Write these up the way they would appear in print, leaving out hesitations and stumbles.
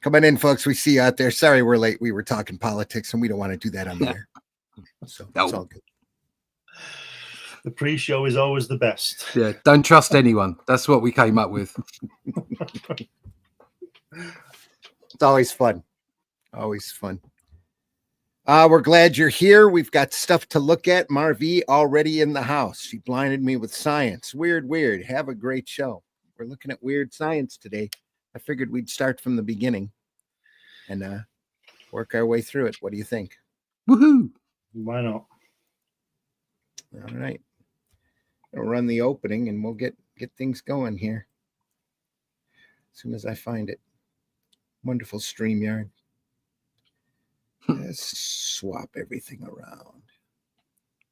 Come on in, folks. We see you out there. Sorry we're late. We were talking politics, and we don't want to do that on the air. So it's all good. The pre-show is always the best. Yeah, don't trust anyone. That's what we came up with. It's always fun. Always fun. We're glad you're here. We've got stuff to look at. Marvi already in the house. She blinded me with science. Weird. Have a great show. We're looking at weird science today. I figured we'd start from the beginning and work our way through it. What do you think? Woohoo! Why not? All right. I'll run the opening and we'll get things going here as soon as I find it. Wonderful StreamYard. Let's swap everything around.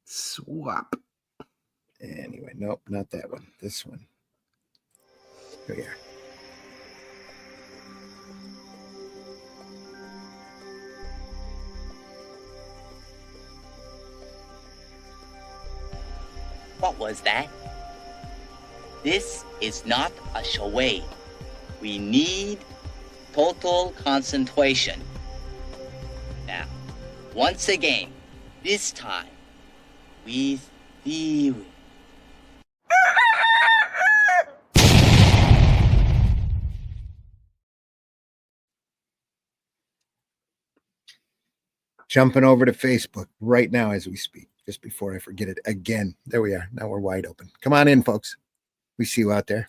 Swap. Anyway, nope, not that one. This one. Here we are. What was that? This is not a charade. We need total concentration. Now, once again, this time, with theory. Jumping over to Facebook right now as we speak, just before I forget it again. There we are. Now we're wide open. Come on in, folks. We see you out there.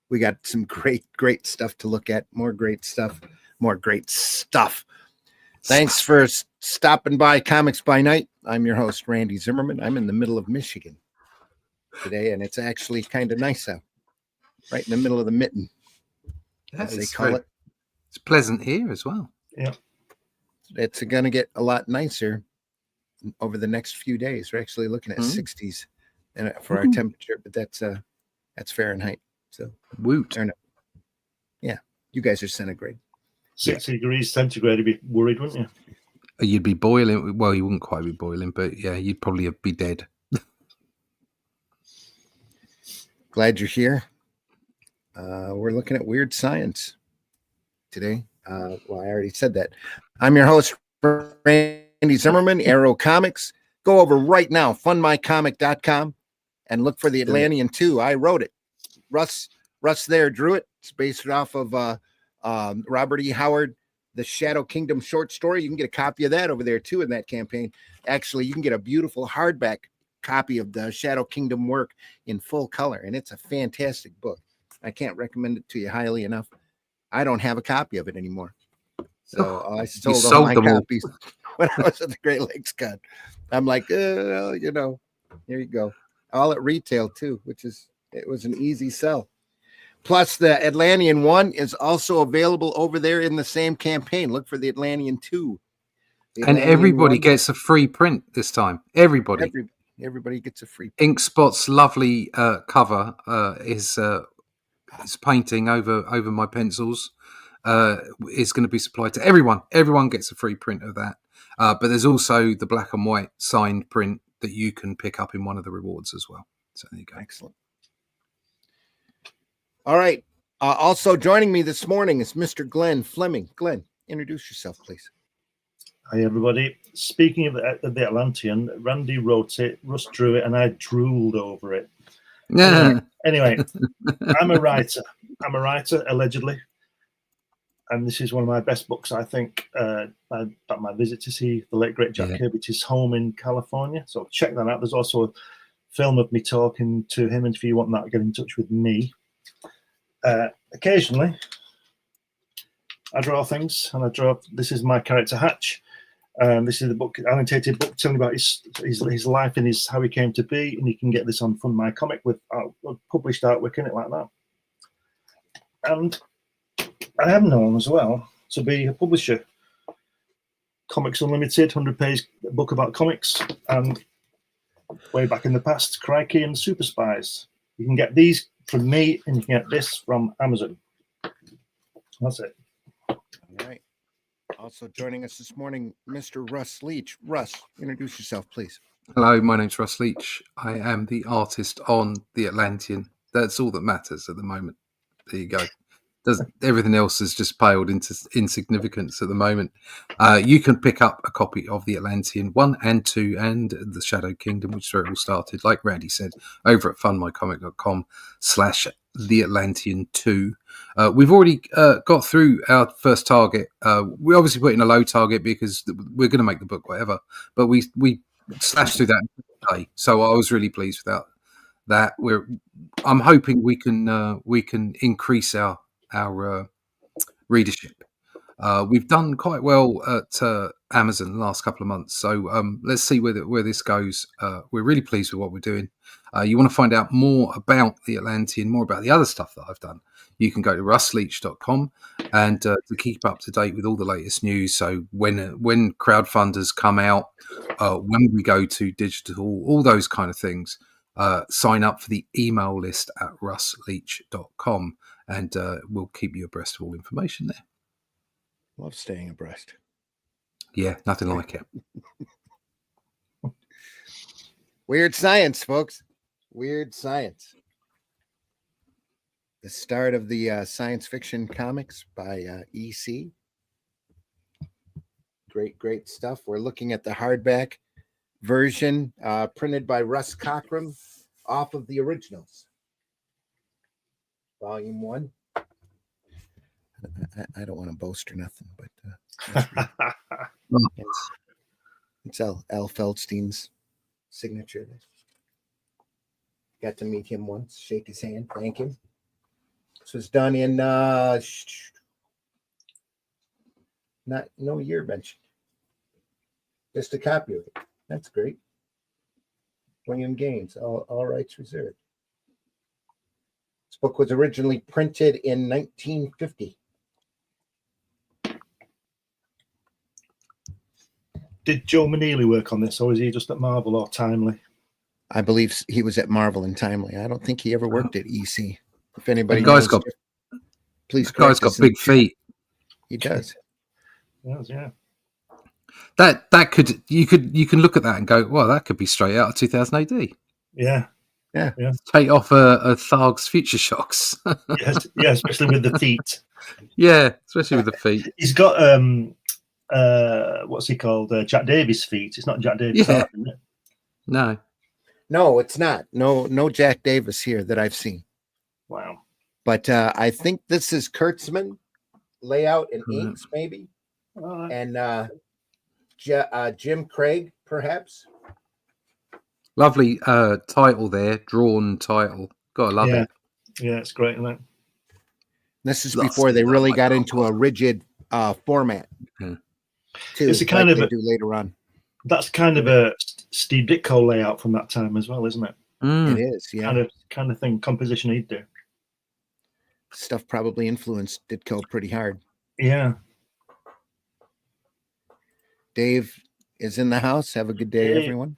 We got some great stuff to look at. More great stuff. Thanks for stopping by Comics by Night. I'm your host, Randy Zimmerman. I'm in the middle of Michigan today, and it's actually kind of nice out. Right in the middle of the mitten, as they call it. It's pleasant here as well. Yeah. It's going to get a lot nicer over the next few days. We're actually looking at 60s and for our temperature, but that's Fahrenheit. So woot. Yeah, you guys are centigrade. 60 degrees centigrade, you'd be worried, wouldn't you? You'd be boiling. Well, you wouldn't quite be boiling, but yeah, you'd probably be dead. Glad you're here. We're looking at weird science today. Well, I already said that. I'm your host, Randy Zimmerman, Arrow Comics. Go over right now, fundmycomic.com, and look for the Atlantean 2. I wrote it. Russ there drew it. It's based off of Robert E. Howard, the Shadow Kingdom short story. You can get a copy of that over there, too, in that campaign. Actually, you can get a beautiful hardback copy of the Shadow Kingdom work in full color, and it's a fantastic book. I can't recommend it to you highly enough. I don't have a copy of it anymore. So I sold all my copies when I was at the Great Lakes Con. I'm like, here you go. All at retail too, it was an easy sell. Plus the Atlantean 1 is also available over there in the same campaign. Look for the Atlantean 2. And everybody gets a free print this time. Everybody gets a free print. Inkspot's lovely cover is painting over my pencils is going to be supplied to everyone. Everyone gets a free print of that. But there's also the black and white signed print that you can pick up in one of the rewards as well. So there you go. Excellent. All right. Also joining me this morning is Mr. Glenn Fleming. Glenn, introduce yourself, please. Hi, everybody. Speaking of the Atlantean, Randy wrote it, Russ drew it, and I drooled over it. Anyway, I'm a writer. Allegedly. And this is one of my best books, I think, about my visit to see the late, great Jack Kirby's home in California. So check that out. There's also a film of me talking to him. And if you want that, get in touch with me. Occasionally, I draw things. And this is my character, Hatch. This is the book, annotated book, telling about his life and how he came to be. And you can get this on Fund My Comic with published artwork in it like that. And I am known as well to be a publisher. Comics Unlimited, 100-page book about comics, and way back in the past, Crikey and Super Spies. You can get these from me, and you can get this from Amazon. That's it. All right. Also joining us this morning, Mr. Russ Leach. Russ, introduce yourself, please. Hello, my name's Russ Leach. I am the artist on the Atlantean. That's all that matters at the moment. There you go. everything else has just paled into insignificance at the moment. You can pick up a copy of The Atlantean 1 and 2 and The Shadow Kingdom, which is where it all started, like Randy said, over at fundmycomic.com/The Atlantean 2. We've already got through our first target. We obviously put in a low target because we're going to make the book whatever, but we slashed through that today. So I was really pleased with that. I'm hoping we can increase our readership. We've done quite well at Amazon the last couple of months, so let's see where this goes. We're really pleased with what we're doing. You want to find out more about the Atlantean, more about the other stuff that I've done, you can go to literallt.com and to keep up to date with all the latest news. So when crowdfunders come out, when we go to digital, all those kind of things, sign up for the email list at russleach.com and we'll keep you abreast of all information there. Love staying abreast. Yeah, nothing like it. Weird science, folks. Weird science. The start of the science fiction comics by EC. Great stuff. We're looking at the hardback version printed by Russ Cockrum off of the originals. Volume 1. I don't want to boast or nothing, but it's L. Feldstein's signature. Got to meet him once, shake his hand, thank him. This was done in no year mentioned. Just a copy of it. That's great. William Gaines, all rights reserved. This book was originally printed in 1950. Did Joe Maneely work on this, or was he just at Marvel or Timely? I believe he was at Marvel and Timely. I don't think he ever worked at EC. If anybody guy's knows, got, please. The guy's got big feet. He does. Yeah. That could you can look at that and go, well, that could be straight out of 2000 AD. Yeah. Take off a Tharg's Future Shocks. Yeah, especially with the feet. Yeah, especially with the feet. He's got what's he called? Jack Davis feet. It's not Jack Davis art, is it? No, it's not. No Jack Davis here that I've seen. Wow. But I think this is Kurtzman layout and inks, maybe. And Jim Craig, perhaps. Lovely title there, drawn title. Gotta love it. Yeah, it's great, isn't it? This is before they really got into a rigid format. Yeah. Too, it's a kind of they do later on. That's kind of a Steve Ditko layout from that time as well, isn't it? It is, yeah. Kind of thing, composition he'd do. Stuff probably influenced Ditko pretty hard. Yeah. Dave is in the house. Have a good day, everyone.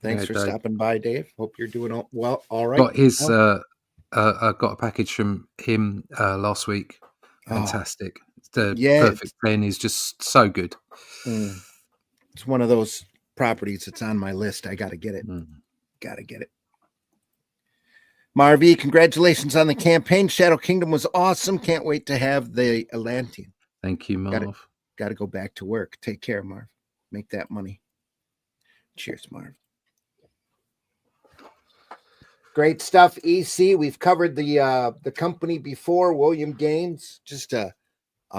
Thanks for Dave. stopping by, Dave. Hope you're doing well. All right. Got his I got a package from him last week. Fantastic. The perfect pen is just so good. It's one of those properties that's on my list. I got to get it. Got to get it. Marv, congratulations on the campaign. Shadow Kingdom was awesome. Can't wait to have the Atlantean. Thank you, Marv. Got to go back to work. Take care, Marv. Make that money. Cheers, Marv. Great stuff, EC. We've covered the company before. William Gaines, just a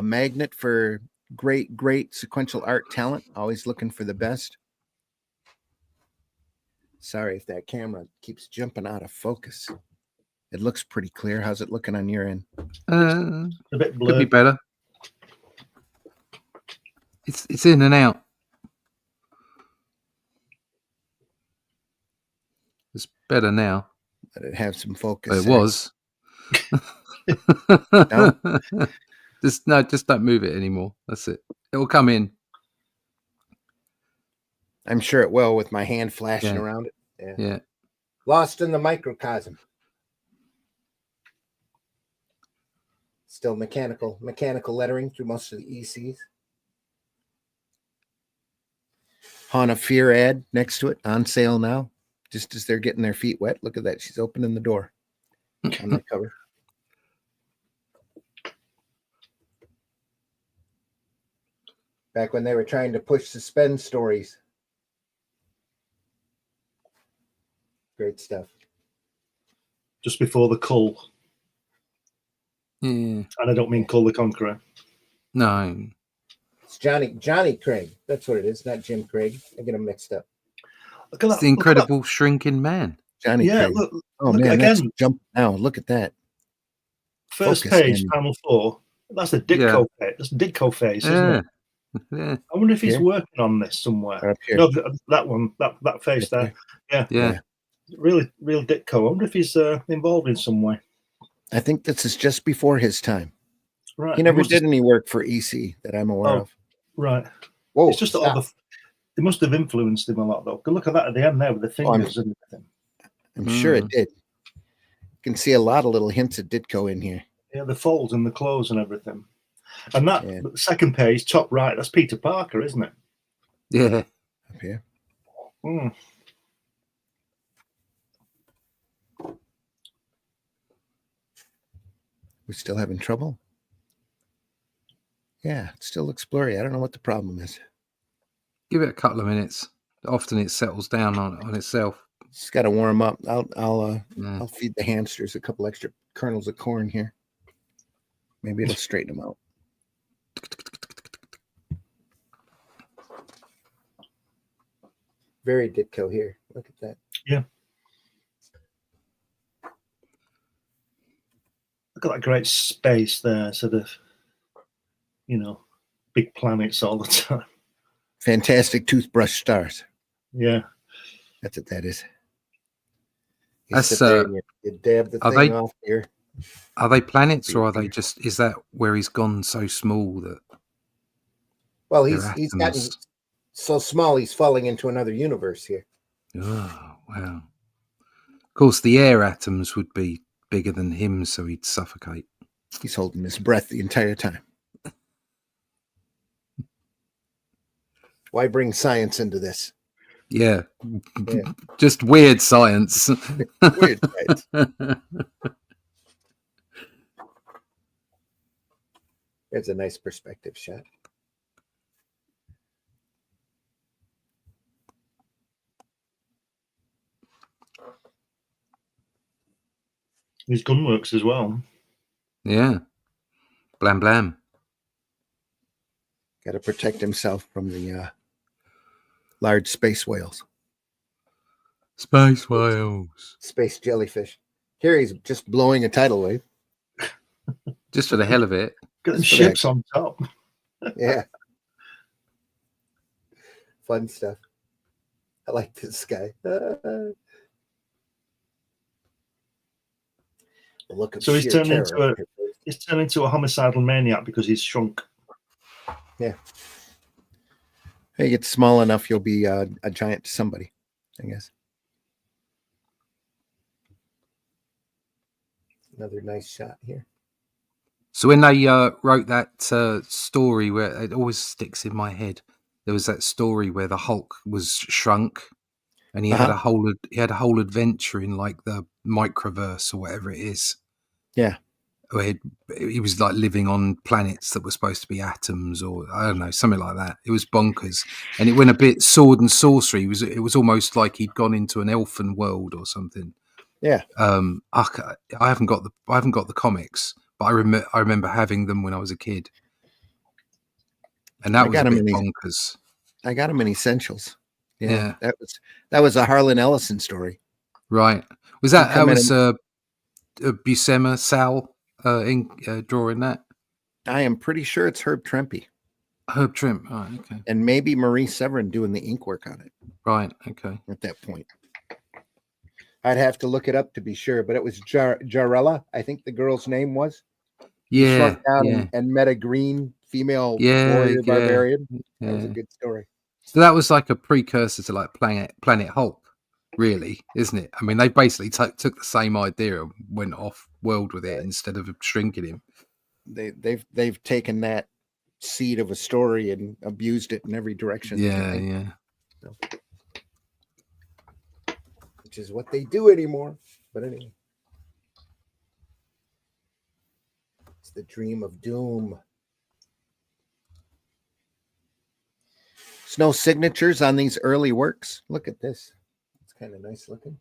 magnet for great sequential art talent. Always looking for the best. Sorry if that camera keeps jumping out of focus. It looks pretty clear. How's it looking on your end? A bit blurred. Could be better. It's in and out. It's better now. Let it have some focus. It was. No? Just don't move it anymore. That's it. It will come in. I'm sure it will with my hand flashing around it. Yeah. Lost in the microcosm. Still mechanical lettering through most of the ECs. Hauna Fear ad next to it, on sale now. Just as they're getting their feet wet. Look at that. She's opening the door on the cover. Back when they were trying to push suspense stories. Great stuff. Just before the Cull. Yeah. And I don't mean Cull the Conqueror. No. It's Johnny Craig. That's what it is, not Jim Craig. I get them mixed up. Look at It's that. the Incredible Shrinking Man. Johnny Yeah, Craig. look Oh look man, again. that's jump now. Look at that. First Focus page, in. panel 4. That's the Ditko face. That's Ditko face, isn't Yeah. it? Yeah. I wonder if he's Here? working on this somewhere. Right up here. No, that one, that face Right there. Yeah, Yeah. really, real Ditko. I wonder if he's involved in some way. I think this is just before his time. Right. He never must did have- any work for EC that I'm aware Oh. of. Right. Whoa, It's just all stop. they must have influenced him a lot, though. Look at that at the end there with the fingers and everything. I'm sure it did. You can see a lot of little hints of Ditko in here. Yeah, the folds and the clothes and everything. And that Yeah. second page, top right, that's Peter Parker, isn't it? Yeah. Up here. Mm. We're still having trouble. Yeah, it still looks blurry. I don't know what the problem is. Give it a couple of minutes. Often it settles down on itself. Just got to warm up. I'll Yeah. feed the hamsters a couple extra kernels of corn here. Maybe it'll straighten them out. Very Ditko here. Look at that. Yeah. Look at that great space there, sort of, big planets all the time. Fantastic toothbrush stars. Yeah. That's what that is. You That's, sit there and you dab the are thing they- off here. Are they planets or are they just, is that where he's gone so small that Well, they're he's gotten atoms? so small he's falling into another universe here. Oh, wow. Of course, the air atoms would be bigger than him, so he'd suffocate. He's holding his breath the entire time. Why bring science into this? Yeah. Yeah. Just weird science. Weird, right? There's a nice perspective shot. His gun works as well. Yeah. Blam blam. Got to protect himself from the large space whales, Space whales. space jellyfish. Here he's just blowing a tidal wave. Just for the hell of it. Got them That's what I- ships on top. Yeah. Fun stuff. I like this guy. The look of So he's sheer turned terror into on her face. He's turned into a homicidal maniac because he's shrunk. Hey, you get small enough, you'll be a giant to somebody, I guess. Another nice shot here. So when they wrote that story, where it always sticks in my head, there was that story where the Hulk was shrunk, and he had a whole adventure in like the microverse or whatever it is. Yeah. Where he was like living on planets that were supposed to be atoms, or I don't know, something like that. It was bonkers, and it went a bit sword and sorcery. It was almost like he'd gone into an elfin world or something. Yeah. I haven't got the comics, but I remember having them when I was a kid, and that was a bit bonkers. I got him in Essentials. Yeah. That was a Harlan Ellison story. Right? Was that Buscema Sal drawing that? I am pretty sure it's Herb Trempe Herb Trimp. Right. Okay. and maybe Marie Severin doing the ink work on it Right. Okay. at that point. I'd have to look it up to be sure, but it was Jarella, I think the girl's name was. He Yeah. shrunk down Yeah. and met a green female Yeah, warrior yeah. barbarian. That was a Yeah. good story. So that was like a precursor to like Planet Hulk, really, isn't it? I mean, they basically took the same idea and went off world with it instead of shrinking him. They've taken that seed of a story and abused it in every direction. they can Yeah, think, yeah. which is what they do anymore. But anyway, it's the dream of doom. no signatures on these early works. Look at this. It's kind of nice looking.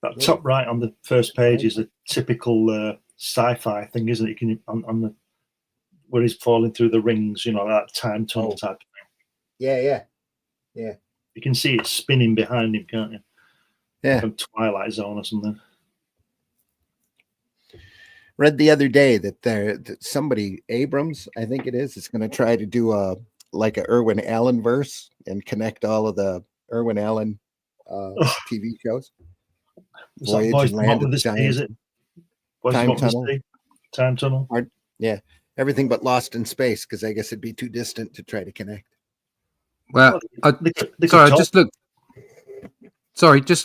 That top right on the first page is a typical sci-fi thing, isn't it? You can on the where he's falling through the rings, you know, that time tunnel type of thing. Yeah. You can see it spinning behind him, can't you? Yeah. From Twilight Zone or something. Read the other day that somebody, Abrams, I think it is going to try to do a Irwin Allen verse and connect all of the Irwin Allen TV shows. Voyage and Land of the Giants. Time Tunnel. Time Tunnel. Yeah. Everything but Lost in Space, because I guess it'd be too distant to try to connect. Well, just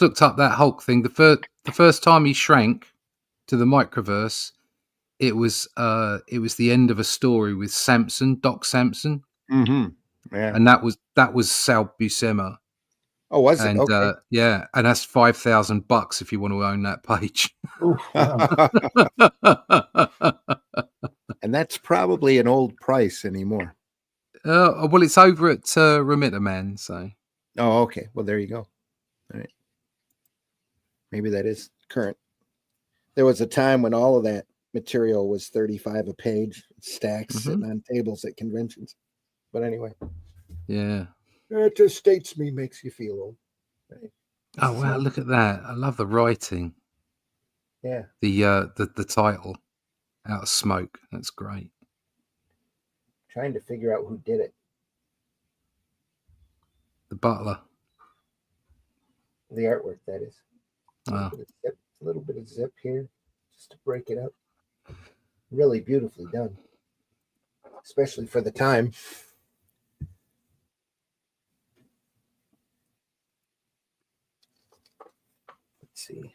looked up that Hulk thing. The first time he shrank to the microverse, it was the end of a story with Samson, Doc Samson. Mm-hmm. Yeah. And that was Sal Buscema. Oh, was it? And okay. Yeah, and that's $5,000 if you want to own that page. Ooh, wow. And that's probably an old price anymore. Well, it's over at Remitter Man. So. Oh, okay. Well, there you go. All right. Maybe that is current. There was a time when all of that material was $35 a page, stacks sitting on tables at conventions. But anyway. Yeah. It just states me, makes you feel old. Right? Oh wow! Look at that. I love the writing. Yeah. The title, Out of Smoke. That's great. Trying to figure out who did it. The Butler. The artwork, that is. Wow. A little bit of zip here, just to break it up. Really beautifully done, especially for the time. Let's see.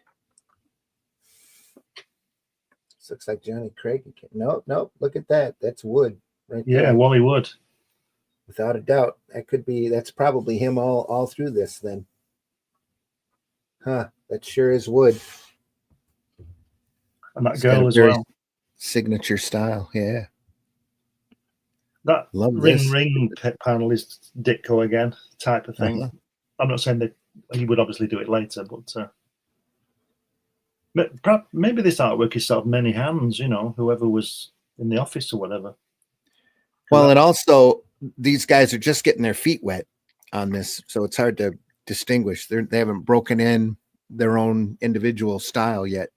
This looks like Johnny Craig again. Nope. Look at that. That's Wood right there. Yeah, Wally Wood. Without a doubt. That's probably him all through this then. Huh. That sure is Wood. And that girl as well. Signature style, yeah. That Love ring panel is Ditko again type of thing. I'm not saying that he would obviously do it later, but maybe this artwork is sort of many hands, you know, whoever was in the office or whatever. Well, and also these guys are just getting their feet wet on this, so it's hard to distinguish. They haven't broken in their own individual style yet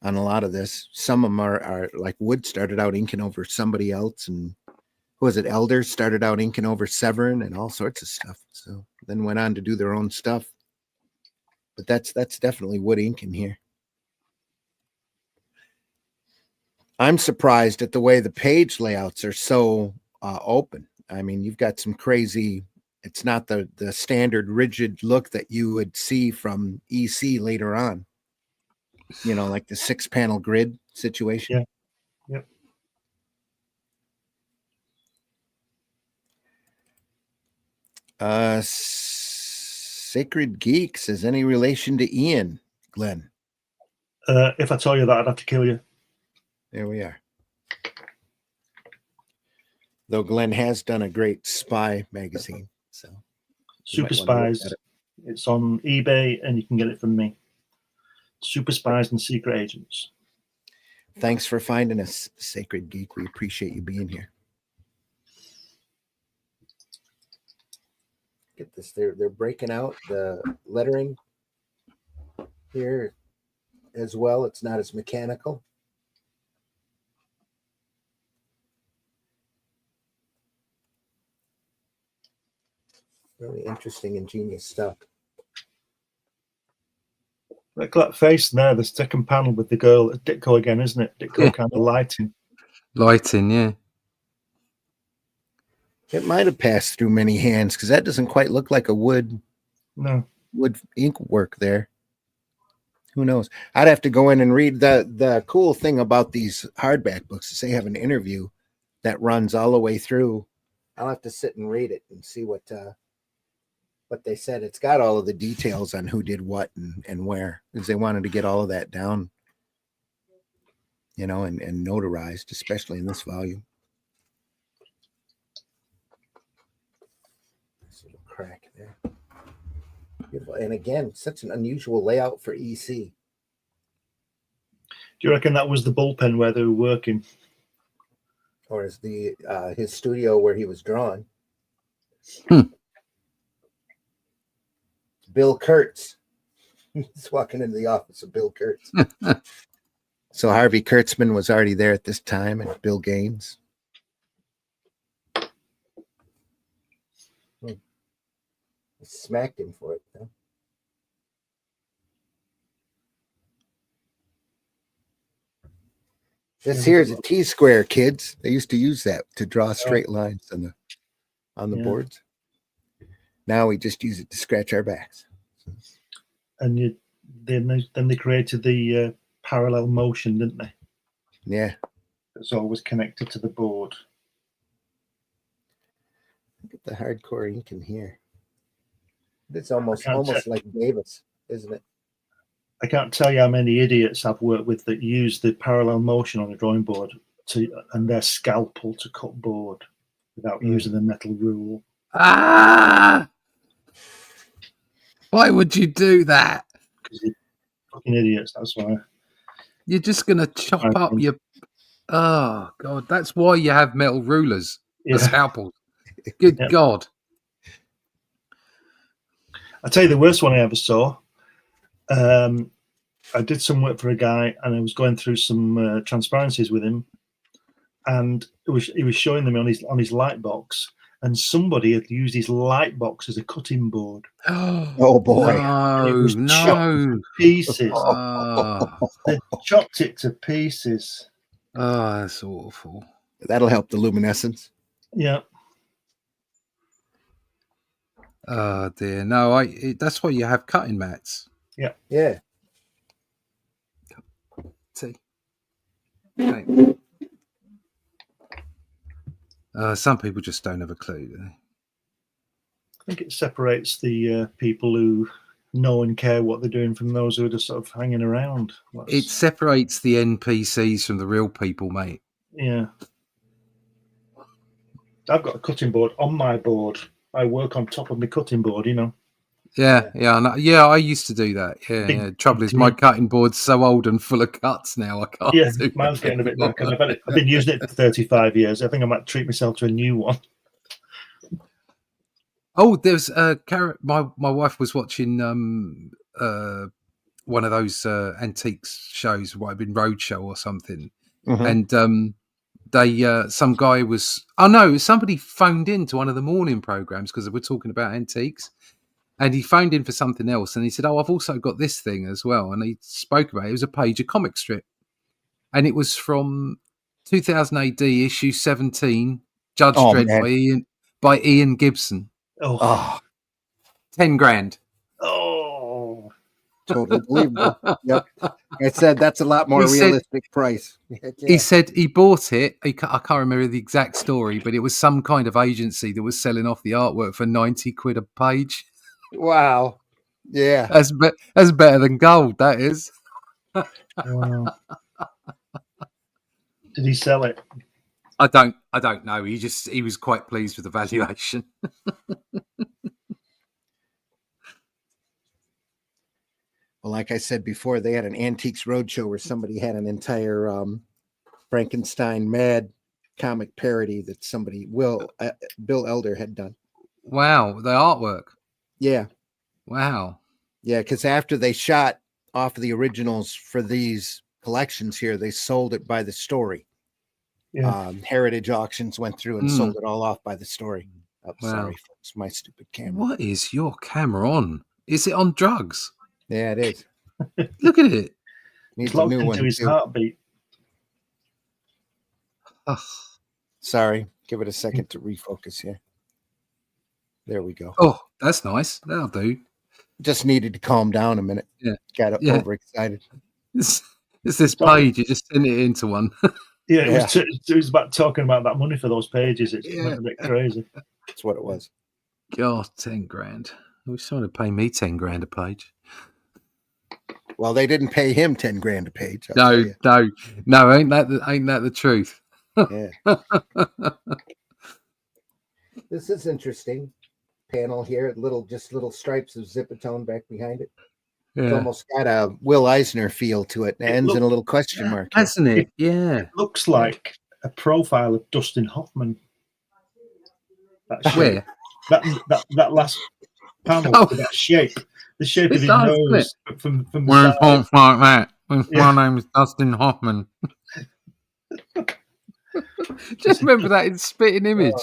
on a lot of this. Some of them are like Wood started out inking over somebody else, and who was it? Elders started out inking over Severin and all sorts of stuff. So then went on to do their own stuff. But that's definitely Wood ink in here. I'm surprised at the way the page layouts are so open. I mean, you've got some crazy. It's not the standard rigid look that you would see from EC later on. You know, like the 6-panel grid situation. Yeah. Yep. Sacred Geeks is any relation to Ian, Glenn? If I tell you that, I'd have to kill you. There we are. Though Glenn has done a great spy magazine. So Super Spies. It's on eBay and you can get it from me. Super Spies and Secret Agents. Thanks for finding us, Sacred Geek. We appreciate you being here. Get this. They're breaking out the lettering here as well. It's not as mechanical. Really interesting, ingenious stuff. Look at that face there, the second panel with the girl, Ditko again, isn't it? Ditko kind of lighting. Lighting, yeah. It might have passed through many hands because that doesn't quite look like a wood ink work there. Who knows? I'd have to go in and read. The cool thing about these hardback books is they have an interview that runs all the way through. I'll have to sit and read it and see what they said. It's got all of the details on who did what and where, because they wanted to get all of that down, you know, and notarized, especially in this volume. Beautiful. And again, such an unusual layout for EC. Do you reckon that was the bullpen where they were working? Or is the his studio where he was drawing? Bill Kurtz. He's walking into the office of Bill Kurtz. So Harvey Kurtzman was already there at this time, and Bill Gaines. He smacked him for it, though. This here is a T-square, kids. They used to use that to draw straight lines on the boards. Now we just use it to scratch our backs. And then they created the parallel motion, didn't they? Yeah. It's always connected to the board. Look at the hardcore ink in here. It's almost like Davis, isn't it? I can't tell you how many idiots I've worked with that use the parallel motion on a drawing board and their scalpel to cut board without using the metal rule. Ah! Why would you do that? Because you're fucking idiots, that's why. You're just going to chop up your... Oh, God. That's why you have metal rulers, the scalpels. Good God. I'll tell you the worst one I ever saw. I did some work for a guy and I was going through some transparencies with him, and he was showing them on his light box, and somebody had used his light box as a cutting board. Oh boy. No, to pieces. They chopped it to pieces. Oh, that's awful. That'll help the luminescence. Yeah. Oh dear. No, that's why you have cutting mats. Yeah. Yeah. See. Okay. Some people just don't have a clue, do they? I think it separates the people who know and care what they're doing from those who are just sort of hanging around. It separates the NPCs from the real people, mate. Yeah. I've got a cutting board on my board. I work on top of my cutting board, you know. Yeah, I used to do that. Yeah. Trouble is, my cutting board's so old and full of cuts now. I can't. Yeah, mine's getting a bit knackered. I've been using it for 35 years. I think I might treat myself to a new one. Oh, there's my wife was watching one of those antiques shows, might have been Roadshow or something, and some guy was somebody phoned in to one of the morning programs because they were talking about antiques. And he phoned in for something else, and he said, "Oh, I've also got this thing as well." And he spoke about it. It was a page of comic strip, and it was from 2000 AD, issue 17, Judge Dredd by Ian Gibson. Oh, 10 grand. Oh, totally believable. Yep, I said that's a lot more realistic price. He said he bought it. I can't remember the exact story, but it was some kind of agency that was selling off the artwork for 90 quid a page. Wow. Yeah. That's better than gold, that is. wow. Did he sell it? I don't know. He was quite pleased with the valuation. Well, like I said before, they had an Antiques Roadshow where somebody had an entire Frankenstein Mad comic parody that Bill Elder had done. Wow, the artwork. Yeah. Wow. Yeah, because after they shot off the originals for these collections here, they sold it by the story. Yeah. Heritage Auctions went through and sold it all off by the story. Oh, wow. Sorry, folks, my stupid camera. What is your camera on? Is it on drugs? Yeah, it is. Look at it. Needs a new one. His heartbeat. Oh. Sorry, give it a second to refocus here. There we go. Oh, that's nice. That'll do. Just needed to calm down a minute. Yeah. Got overexcited. It's this page. You just send it into one. It was about talking about that money for those pages. It's a bit crazy. That's what it was. God, 10 grand. I wish someone would pay me 10 grand a page. Well, they didn't pay him 10 grand a page. No. Ain't that the truth? Yeah. This is interesting. panel here. Just little stripes of Zipatone back behind it. It's Yeah. almost got a Will Eisner feel to it. It ends in a little question mark. Here. Hasn't it? Yeah. It looks like a profile of Dustin Hoffman. That shape. Where? That last panel, Oh. with that shape, the shape It of his does, nose from the Where's side. like that? Yeah. My name is Dustin Hoffman. Just remember that in spitting image.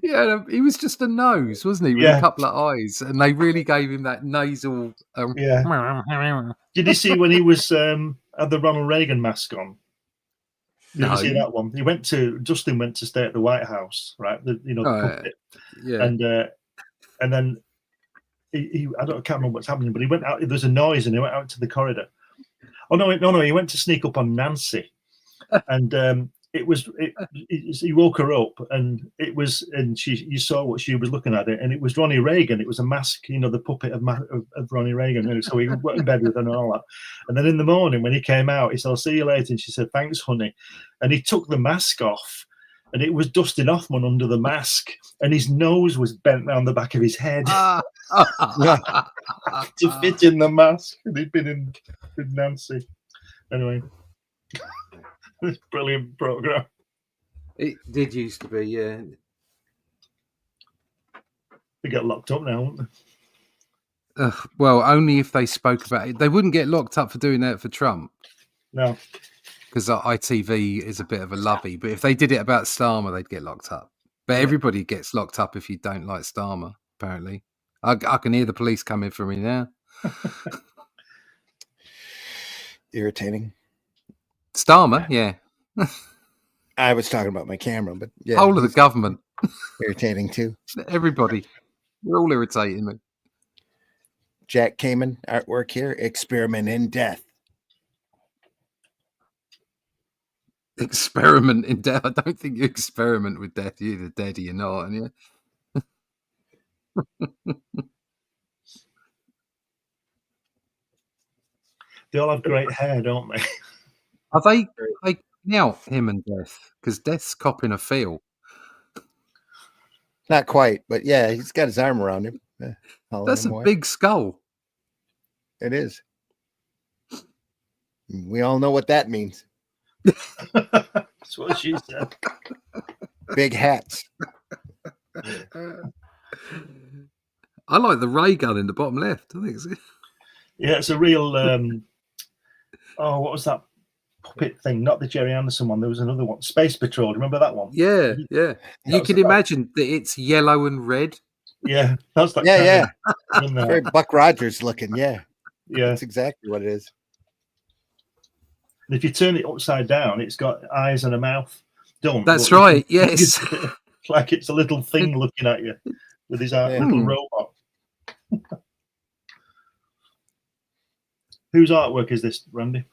Yeah, he was just a nose, wasn't he? With a couple of eyes, and they really gave him that nasal. Did you see when he was had the Ronald Reagan mask on? Did you see that one? Dustin went to stay at the White House, right? The puppet. Yeah. And then he I can't remember what's happening, but he went out. There was a noise, and he went out to the corridor. Oh no! He went to sneak up on Nancy, and he woke her up, and you saw what she was looking at it, and it was Ronnie Reagan. It was a mask, the puppet of Ronnie Reagan. And so he went in bed with her and all that. And then in the morning when he came out, he said, "I'll see you later." And she said, "Thanks, honey." And he took the mask off, and it was Dustin Hoffman under the mask, and his nose was bent round the back of his head to fit in the mask. And he'd been in with Nancy. Anyway. This brilliant program. It did used to be, yeah. They get locked up now, won't they? Well, only if they spoke about it. They wouldn't get locked up for doing that for Trump. No. Because ITV is a bit of a lovey. But if they did it about Starmer, they'd get locked up. But everybody gets locked up if you don't like Starmer, apparently. I can hear the police coming for me now. Irritating. Starmer, yeah. I was talking about my camera, but yeah. Whole of the government. Irritating too. Everybody. We're all irritating me. Jack Kamen artwork here. Experiment in Death. Experiment in death. I don't think you experiment with death. You're either dead or you're not, and They all have great hair, don't they? Are they now him and Death? Because Death's copping a feel. Not quite, but yeah, he's got his arm around him. That's a big skull. It is. We all know what that means. That's what she said. Big hats. I like the ray gun in the bottom left. I think it's Yeah, it's a real. What was that puppet thing? Not the Jerry Anderson one. There was another one. Space Patrol. Remember that one? Yeah. You can imagine that it's yellow and red. Yeah, that's like Very Buck Rogers looking. Yeah, that's exactly what it is. And if you turn it upside down, it's got eyes and a mouth. That's right. Yes, like it's a little thing looking at you with his little robot. Whose artwork is this, Randy?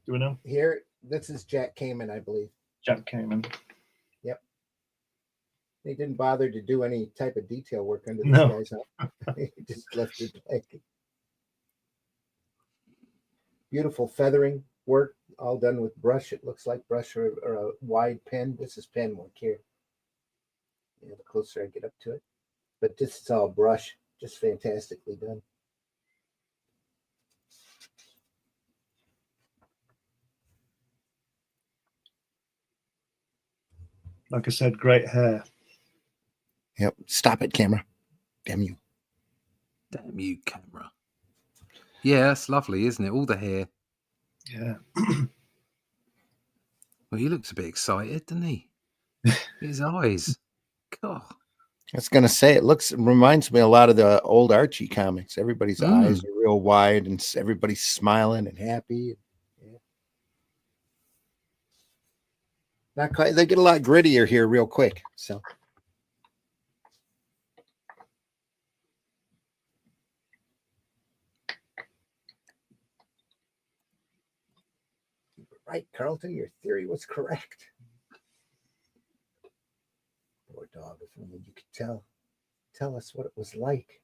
Do we know? Here, this is Jack Kamen, I believe. Jack Kamen. Yep. He didn't bother to do any type of detail work under these guys. He just left it blank. Beautiful feathering work, all done with brush. It looks like brush or a wide pen. This is pen work here. Yeah, the closer I get up to it. But this is all brush, just fantastically done. Like I said, great hair. Yep. Stop it, camera. Damn you. Damn you, camera. Yeah, that's lovely, isn't it? All the hair. Yeah. Well, he looks a bit excited, doesn't he? His eyes. God. I was going to say, it reminds me a lot of the old Archie comics. Everybody's eyes are real wide and everybody's smiling and happy. Yeah. Not quite. They get a lot grittier here real quick. So. Right, Carlton, your theory was correct. Poor dog, if only you could tell us what it was like,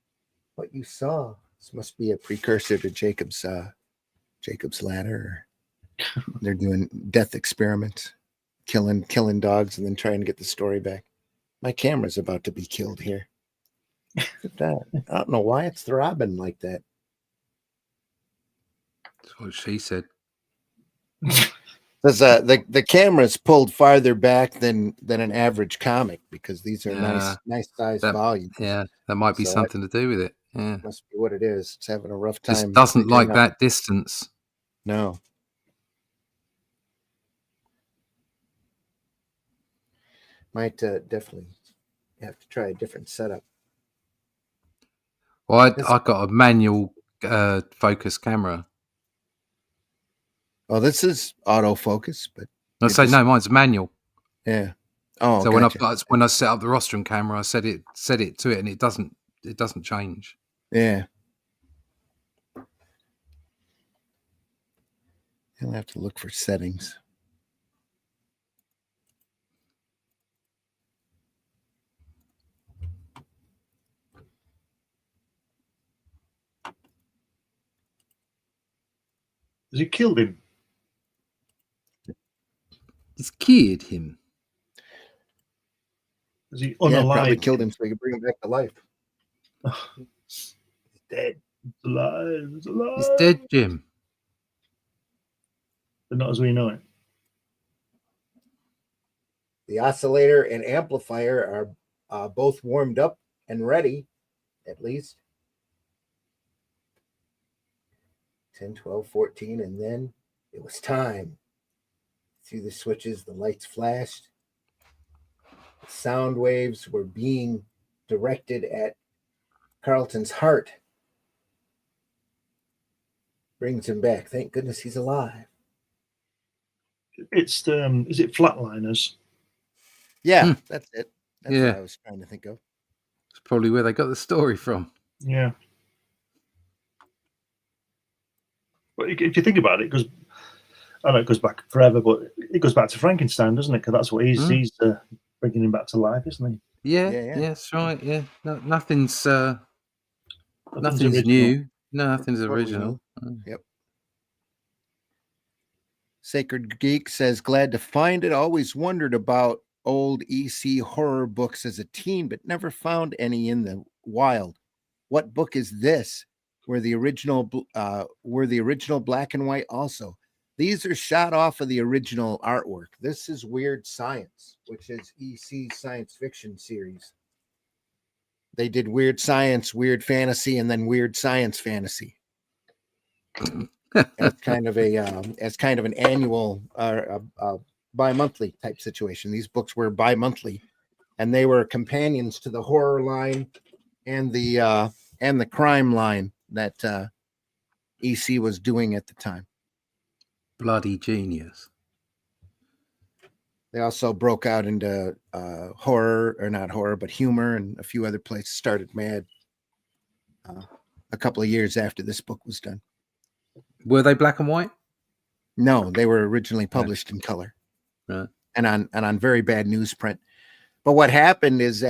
what you saw. This must be a precursor to Jacob's Ladder. They're doing death experiments, killing dogs and then trying to get the story back. My camera's about to be killed here. at that. I don't know why it's throbbing like that. That's what she said. Because the camera's pulled farther back than an average comic because these are nice size volumes. Yeah, that might be So something to do with it. Yeah, must be what it is. It's having a rough just time. doesn't figuring like out. that distance. No. Might definitely have to try a different setup. Well, I got a manual focus camera. Oh, this is autofocus, but I say no, mine's manual. yeah. Oh, So gotcha. when I set up the rostrum camera, I set it to it, and it doesn't change. Yeah. I'll have to look for settings. Has he killed him? It's killed him. Is he Yeah, unalive? probably killed him so they could bring him back to life. He's dead. He's alive. He's alive. He's dead, Jim. But not as we know it. The oscillator and amplifier are both warmed up and ready, at least. 10, 12, 14, and then it was time. Through the switches, the lights flashed. The sound waves were being directed at Carlton's heart. Brings him back. Thank goodness he's alive. It's is it Flatliners? Yeah, that's it. That's Yeah. what I was trying to think of. It's probably where they got the story from. Yeah. But if you think about it, because I know it goes back forever, but it goes back to Frankenstein, doesn't it? Because that's what he's bringing him back to life, isn't he? Yeah, Yeah. that's right. Yeah, no, nothing's original. new. No, nothing's What we original. Yep. Sacred Geek says, glad to find it. Always wondered about old EC horror books as a teen, but never found any in the wild. What book is this? Were the original black and white also? These are shot off of the original artwork. This is Weird Science, which is EC's science fiction series. They did Weird Science, Weird Fantasy, and then Weird Science Fantasy. as kind of an annual bi-monthly type situation. These books were bi-monthly, and they were companions to the horror line and the crime line that EC was doing at the time. Bloody genius. They also broke out into horror, or not horror, but humor, and a few other places. Started Mad a couple of years after this book was done. Were they black and white? No, they were originally published in color, right, and on very bad newsprint. But what happened is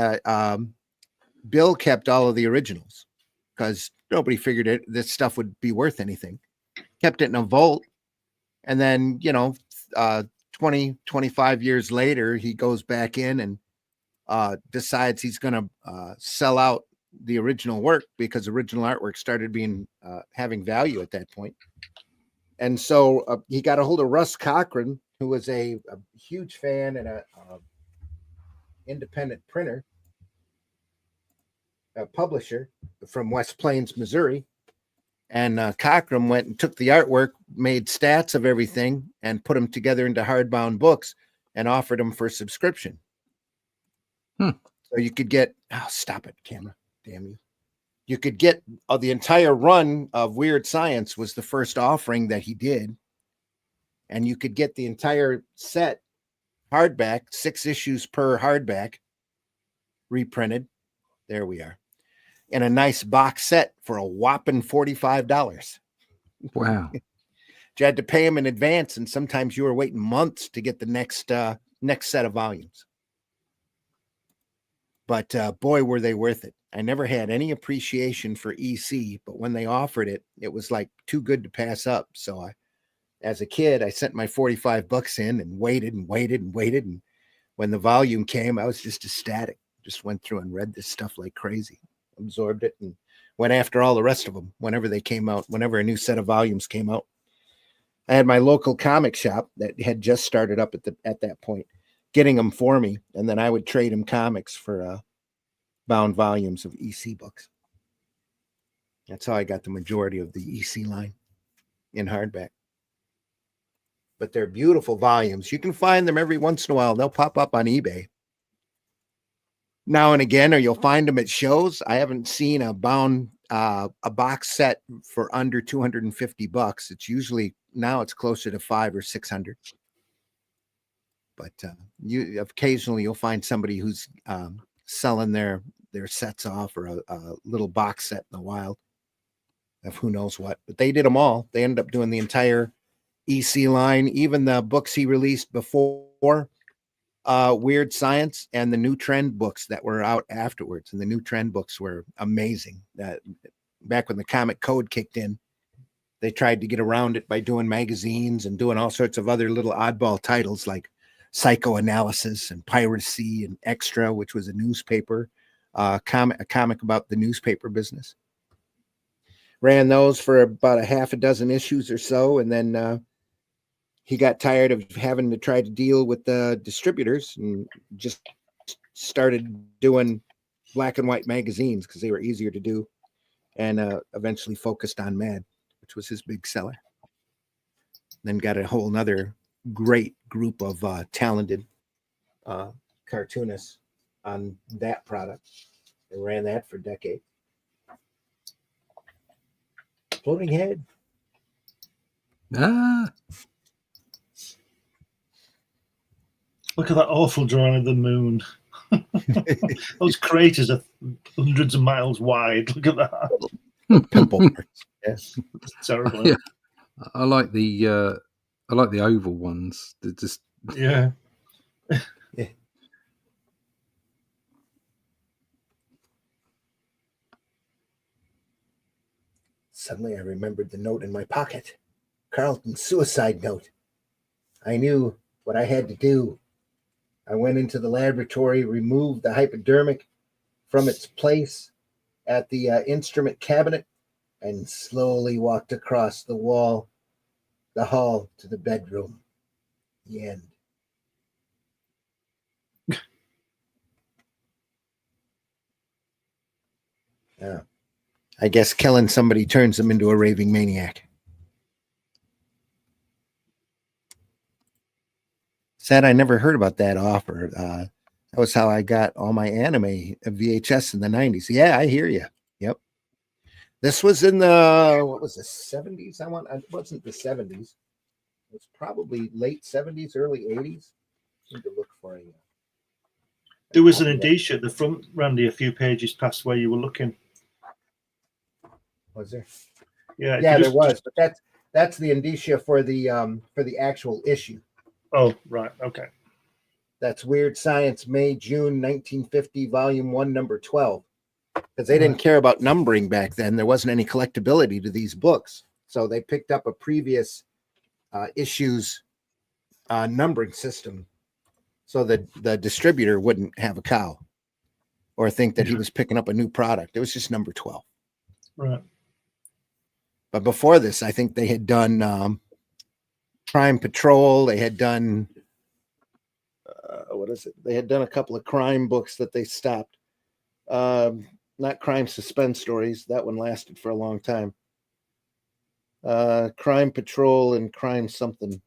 Bill kept all of the originals because nobody figured this stuff would be worth anything. Kept it in a vault, and then 20, 25 years later, he goes back in and decides he's going to sell out the original work because original artwork started being having value at that point. And so he got a hold of Russ Cochran, who was a huge fan and a independent printer, a publisher from West Plains, Missouri. And Cochran went and took the artwork, made stats of everything, and put them together into hardbound books and offered them for subscription. So you could get, stop it, camera, damn you. You could get the entire run of Weird Science was the first offering that he did. And you could get the entire set hardback, 6 issues per hardback, reprinted. There we are. In a nice box set for a whopping $45. Wow. You had to pay him in advance, and sometimes you were waiting months to get the next set of volumes. But boy, were they worth it. I never had any appreciation for EC, but when they offered it, it was like too good to pass up. So as a kid, I sent my $45 in and waited and waited and waited. And when the volume came, I was just ecstatic. Just went through and read this stuff like crazy. absorbed it and went after all the rest of them whenever they came out, whenever a new set of volumes came out. I had my local comic shop that had just started up at that point, getting them for me, and then I would trade them comics for bound volumes of EC books. That's how I got the majority of the EC line in hardback. But they're beautiful volumes. You can find them every once in a while. They'll pop up on eBay now and again, or you'll find them at shows. I haven't seen a bound a box set for under $250. It's usually now it's closer to $500 or $600. But you occasionally you'll find somebody who's selling their sets off, or a little box set in the wild of who knows what. But they did them all. They ended up doing the entire EC line, even the books he released before Weird Science, and the New Trend books that were out afterwards. And the New Trend books were amazing. Back when the comic code kicked in, they tried to get around it by doing magazines and doing all sorts of other little oddball titles like Psychoanalysis and Piracy and Extra, which was a newspaper, a comic about the newspaper business. Ran those for about a half a dozen issues or so, and then he got tired of having to try to deal with the distributors and just started doing black and white magazines because they were easier to do, and eventually focused on Mad, which was his big seller. Then got a whole nother great group of talented cartoonists on that product. They ran that for decades. Floating Head. Look at that awful drawing of the moon. Those craters are hundreds of miles wide. Look at that. Pimple marks. Yes. It's terrible. Yeah. I like the oval ones. They're just Yeah. Yeah. Suddenly I remembered the note in my pocket. Carlton's suicide note. I knew what I had to do. I went into the laboratory, removed the hypodermic from its place at the instrument cabinet, and slowly walked across the hall to the bedroom. The end. Yeah. I guess killing somebody turns them into a raving maniac. Sad I never heard about that offer. That was how I got all my anime VHS in the 90s. Yeah, I hear you. Yep. This was in the, what was it, 70s? It wasn't the 70s. It was probably late 70s, early 80s. I need to look for you. There was an indicia at the front, Randy, a few pages past where you were looking. Was there? Yeah, there was, but that's the indicia for the actual issue. Oh, right. Okay. That's Weird Science, May, June 1950, Volume 1, Number 12. Because they didn't care about numbering back then. There wasn't any collectability to these books. So they picked up a previous issue's numbering system so that the distributor wouldn't have a cow or think that he was picking up a new product. It was just number 12. Right. But before this, I think they had done Crime Patrol. They had done, They had done a couple of crime books that they stopped. Not crime suspense stories. That one lasted for a long time. Crime Patrol and Crime something.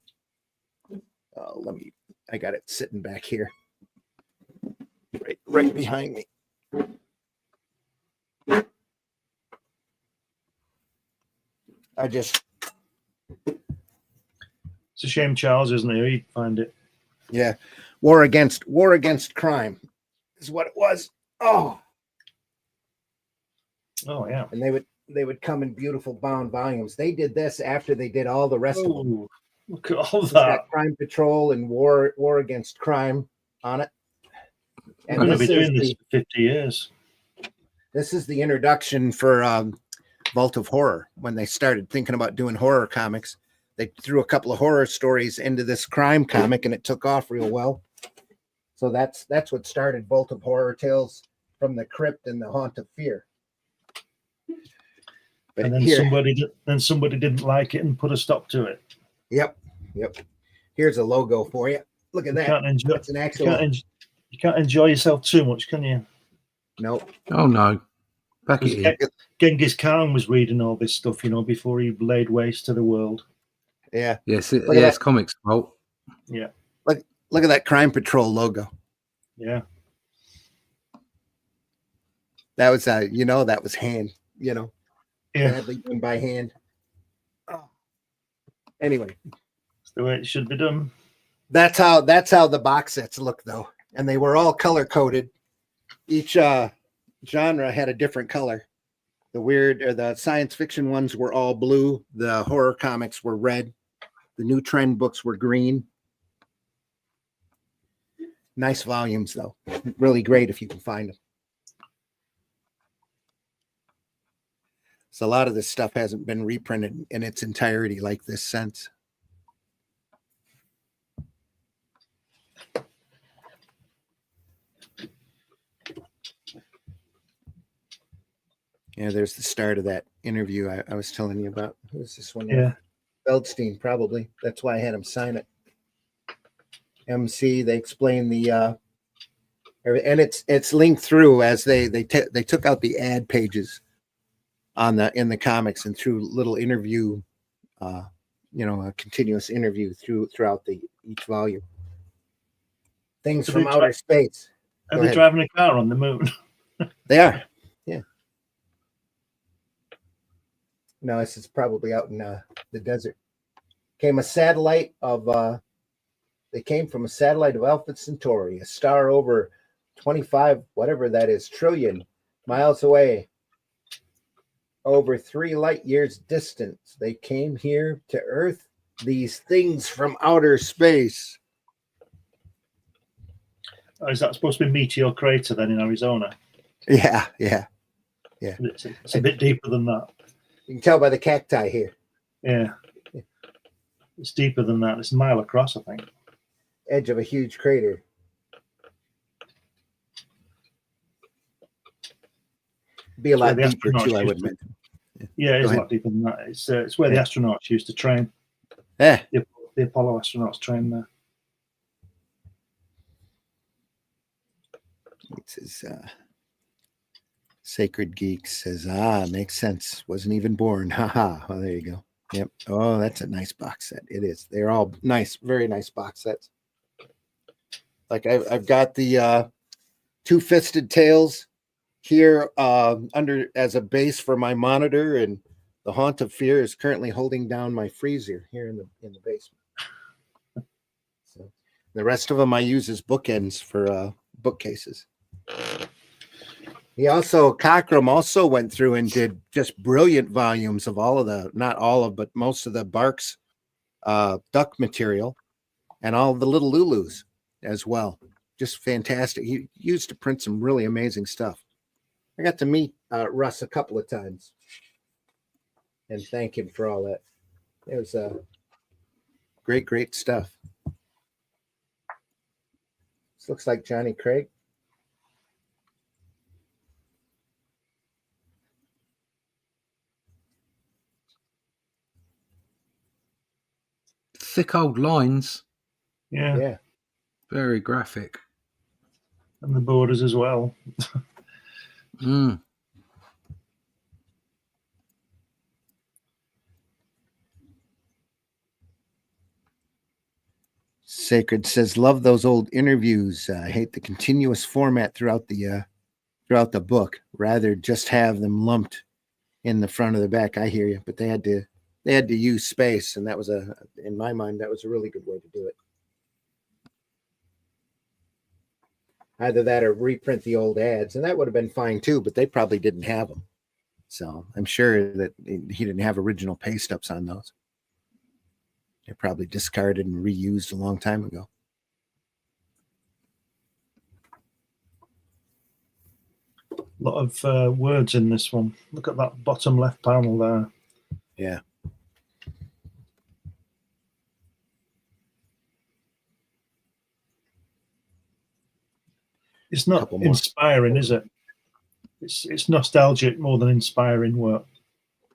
I got it sitting back here. Right behind me. It's a shame Charles isn't here. He'd find it. Yeah. War Against Crime is what it was. Oh yeah. And they would come in beautiful bound volumes. They did this after they did all the rest of them. Look at all that. Crime Patrol and War Against Crime on it. And they've been doing this for 50 years. This is the introduction for Vault of Horror. When they started thinking about doing horror comics, they threw a couple of horror stories into this crime comic, and it took off real well. So that's what started Vault of Horror, Tales from the Crypt and the Haunt of Fear. But and then here, somebody didn't like it and put a stop to it. yep. Here's a logo for you. Look at You that. can't enjoy. That's an actual. You can't enjoy yourself too much, can you? Nope. Oh no, back it in. Genghis Khan was reading all this stuff, before he laid waste to the world. Yeah. Yes, at yes, that. comics fault. Yeah. Look at that Crime Patrol logo. Yeah. That was that was hand. Yeah. Badly done by hand. Oh. Anyway, That's the way it should be done. that's how the box sets look though, and they were all color coded. Each genre had a different color. The science fiction ones were all blue. The horror comics were red. The new trend books were green. Nice volumes though. Really great if you can find them. So a lot of this stuff hasn't been reprinted in its entirety like this since. Yeah, there's the start of that interview I was telling you about. Who's this one? Yeah. Feldstein, probably. That's why I had him sign it. MC, they explain the and it's linked through as they took out the ad pages in the comics and through little interview, a continuous interview throughout each volume. Things from outer space. Are they driving a car on the moon? They are. Yeah. No, this is probably out in the desert. They came from a satellite of Alpha Centauri, a star over 25, whatever that is, trillion miles away, over 3 light years distance. They came here to Earth, these things from outer space. Oh, is that supposed to be Meteor Crater then in Arizona? Yeah. It's a bit deeper than that. You can tell by the cacti here. Yeah. It's deeper than that. It's a mile across, I think. Edge of a huge crater. Be a lot deeper too, I would imagine. Yeah, it is a lot deeper than that. It's where the astronauts used to train. Yeah. The Apollo astronauts trained there. It says, Sacred Geek says, makes sense. Wasn't even born. Haha. Well, there you go. Yep. Oh, that's a nice box set. It is. They're all nice, very nice box sets. Like I've got the Two-Fisted Tales here under as a base for my monitor, and the Haunt of Fear is currently holding down my freezer here in the basement. So the rest of them I use as bookends for bookcases. Cockrum also went through and did just brilliant volumes of not all of, but most of the Barks duck material and all the little Lulus as well. Just fantastic. He used to print some really amazing stuff. I got to meet Russ a couple of times and thank him for all that. It was great stuff. This looks like Johnny Craig. Thick old lines. Yeah. Very graphic. And the borders as well. Sacred says, love those old interviews. I hate the continuous format throughout the book. Rather just have them lumped in the front of the back. I hear you, but they had to use space, and that was in my mind, that was a really good way to do it. Either that or reprint the old ads, and that would have been fine too, but they probably didn't have them. So I'm sure that he didn't have original paste ups on those. They're probably discarded and reused a long time ago. A lot of words in this one. Look at that bottom left panel there. Yeah. It's not inspiring, is it? It's nostalgic more than inspiring work.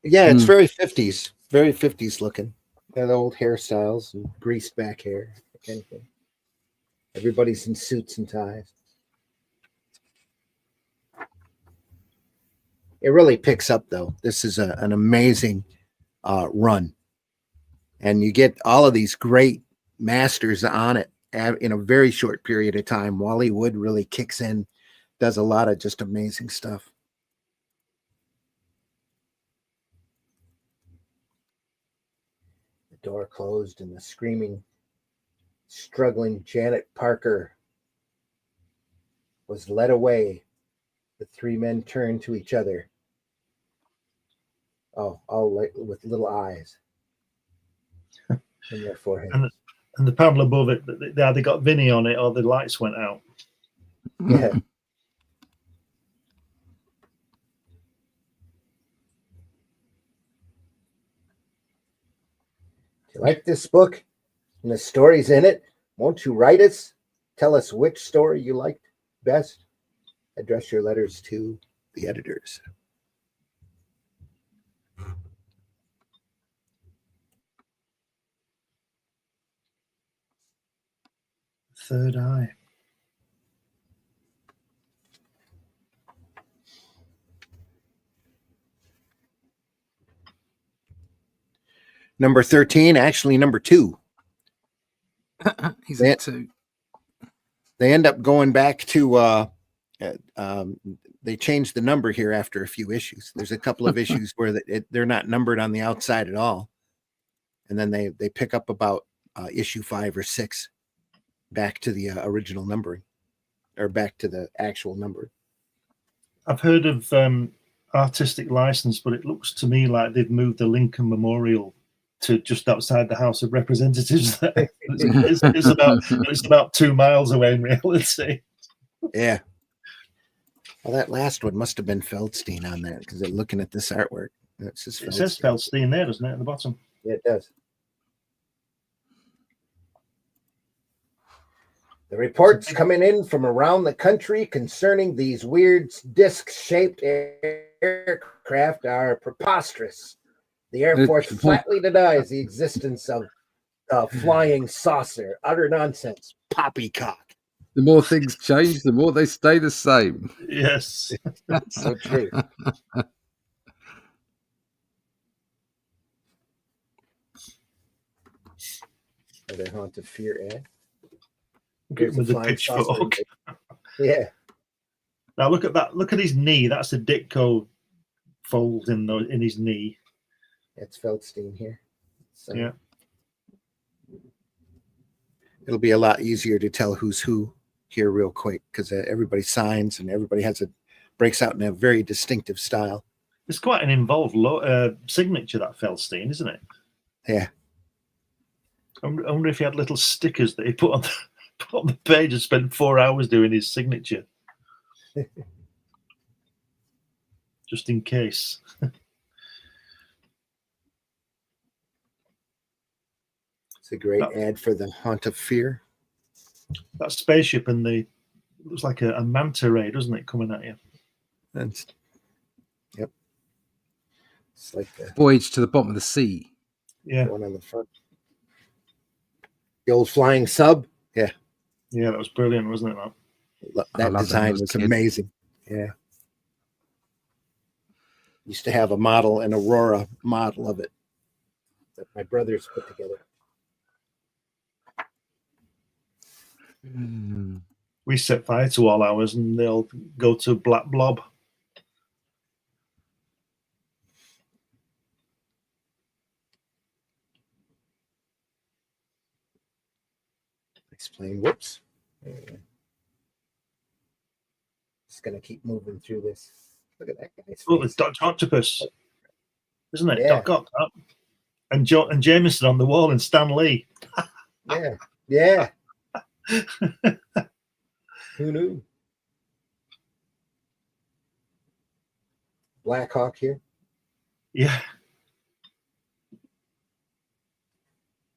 Yeah, it's Mm. very 50s, very 50s looking. Got old hairstyles and greased back hair, that kind of thing. Everybody's in suits and ties. It really picks up, though. This is an amazing run, and you get all of these great masters on it in a very short period of time. Wally Wood really kicks in, does a lot of just amazing stuff. The door closed, and the screaming, struggling Janet Parker was led away. The three men turned to each other. Oh, all with little eyes in their foreheads. And the panel above it, they either got Vinny on it or the lights went out. Yeah. Do you like this book and the stories in it? Won't you write us? Tell us which story you liked best. Address your letters to the editors. Third Eye. Number 13, actually number 2. He's at 2. They end up going back to they changed the number here after a few issues. There's a couple of issues where they're not numbered on the outside at all, and then they pick up about issue 5 or 6 back to the original numbering, or back to the actual number. I've heard of artistic license, but it looks to me like they've moved the Lincoln Memorial to just outside the House of Representatives. It's about 2 miles away in reality. Yeah. Well, that last one must have been Feldstein on that, because they're looking at this artwork. It says Feldstein there, doesn't it, at the bottom? Yeah, it does. The reports coming in from around the country concerning these weird disc-shaped aircraft are preposterous. The Air Force flatly denies the existence of a flying saucer. Utter nonsense. Poppycock. The more things change, the more they stay the same. Yes. That's so true. Are they Haunt of Fear ad? With the pitchfork. Yeah. Now look at that. Look at his knee. That's a Ditko fold in his knee. That's Feldstein here. So yeah. It'll be a lot easier to tell who's who here real quick, because everybody signs and everybody breaks out in a very distinctive style. It's quite an involved signature, that Feldstein, isn't it? Yeah. I wonder if he had little stickers that he put on the page and spent 4 hours doing his signature. Just in case. It's a great ad for the Haunt of Fear. That spaceship and looks like a manta ray, doesn't it, coming at you? Yep. It's like the Voyage to the Bottom of the Sea. Yeah. One on the front. The old flying sub. Yeah. Yeah, that was brilliant, wasn't it? That design was amazing. Yeah. Used to have a model, an Aurora model of it that my brothers put together. We set fire to all ours and they'll go to Black Blob. Explain. Whoops. Just going to keep moving through this. Look at that guy's Oh, face. it's Dr. Octopus, isn't it? Yeah. Doc Ock. And Jameson on the wall and Stan Lee. Yeah. Yeah. Who knew? Black Hawk here. Yeah.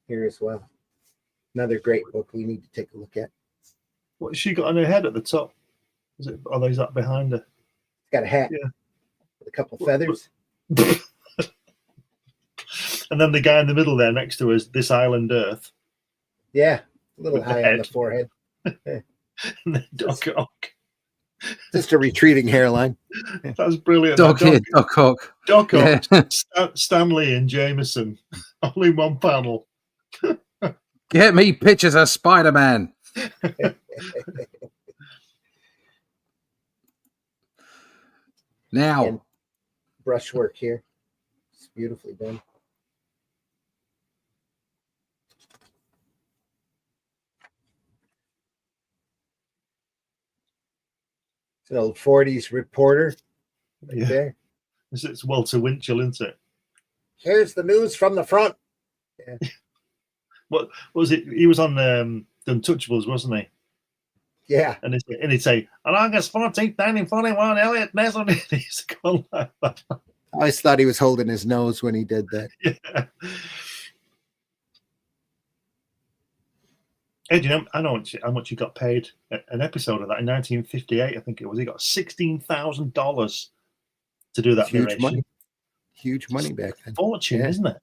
Here as well. Another great book we need to take a look at. What's she got on her head at the top? Is that behind her? It's got a hat. Yeah. With a couple feathers. And then the guy in the middle there next to us, this island Earth. Yeah, a little With the high on the head. forehead. And then Doc Ock. Just a retreating hairline. That's brilliant. Doc Ock. Doc Yeah. Ock, Stanley and Jameson, all in one panel. Get me pictures of Spider-Man. Now. And brushwork here. It's beautifully done. It's an old 40s reporter right Yeah. there. It's Walter Winchell, isn't it? Here's the news from the front. Yeah. What was it? He was on The Untouchables, wasn't he? Yeah. And he'd say, on August 14th, 1941, Elliot Nesson. He used to go like that. I always thought he was holding his nose when he did that. Yeah. Hey, do you know, I know how much he got paid an episode of that in 1958, I think it was. He got $16,000 to do that Huge narration. money. Huge money back then. Fortune, Yeah. isn't it?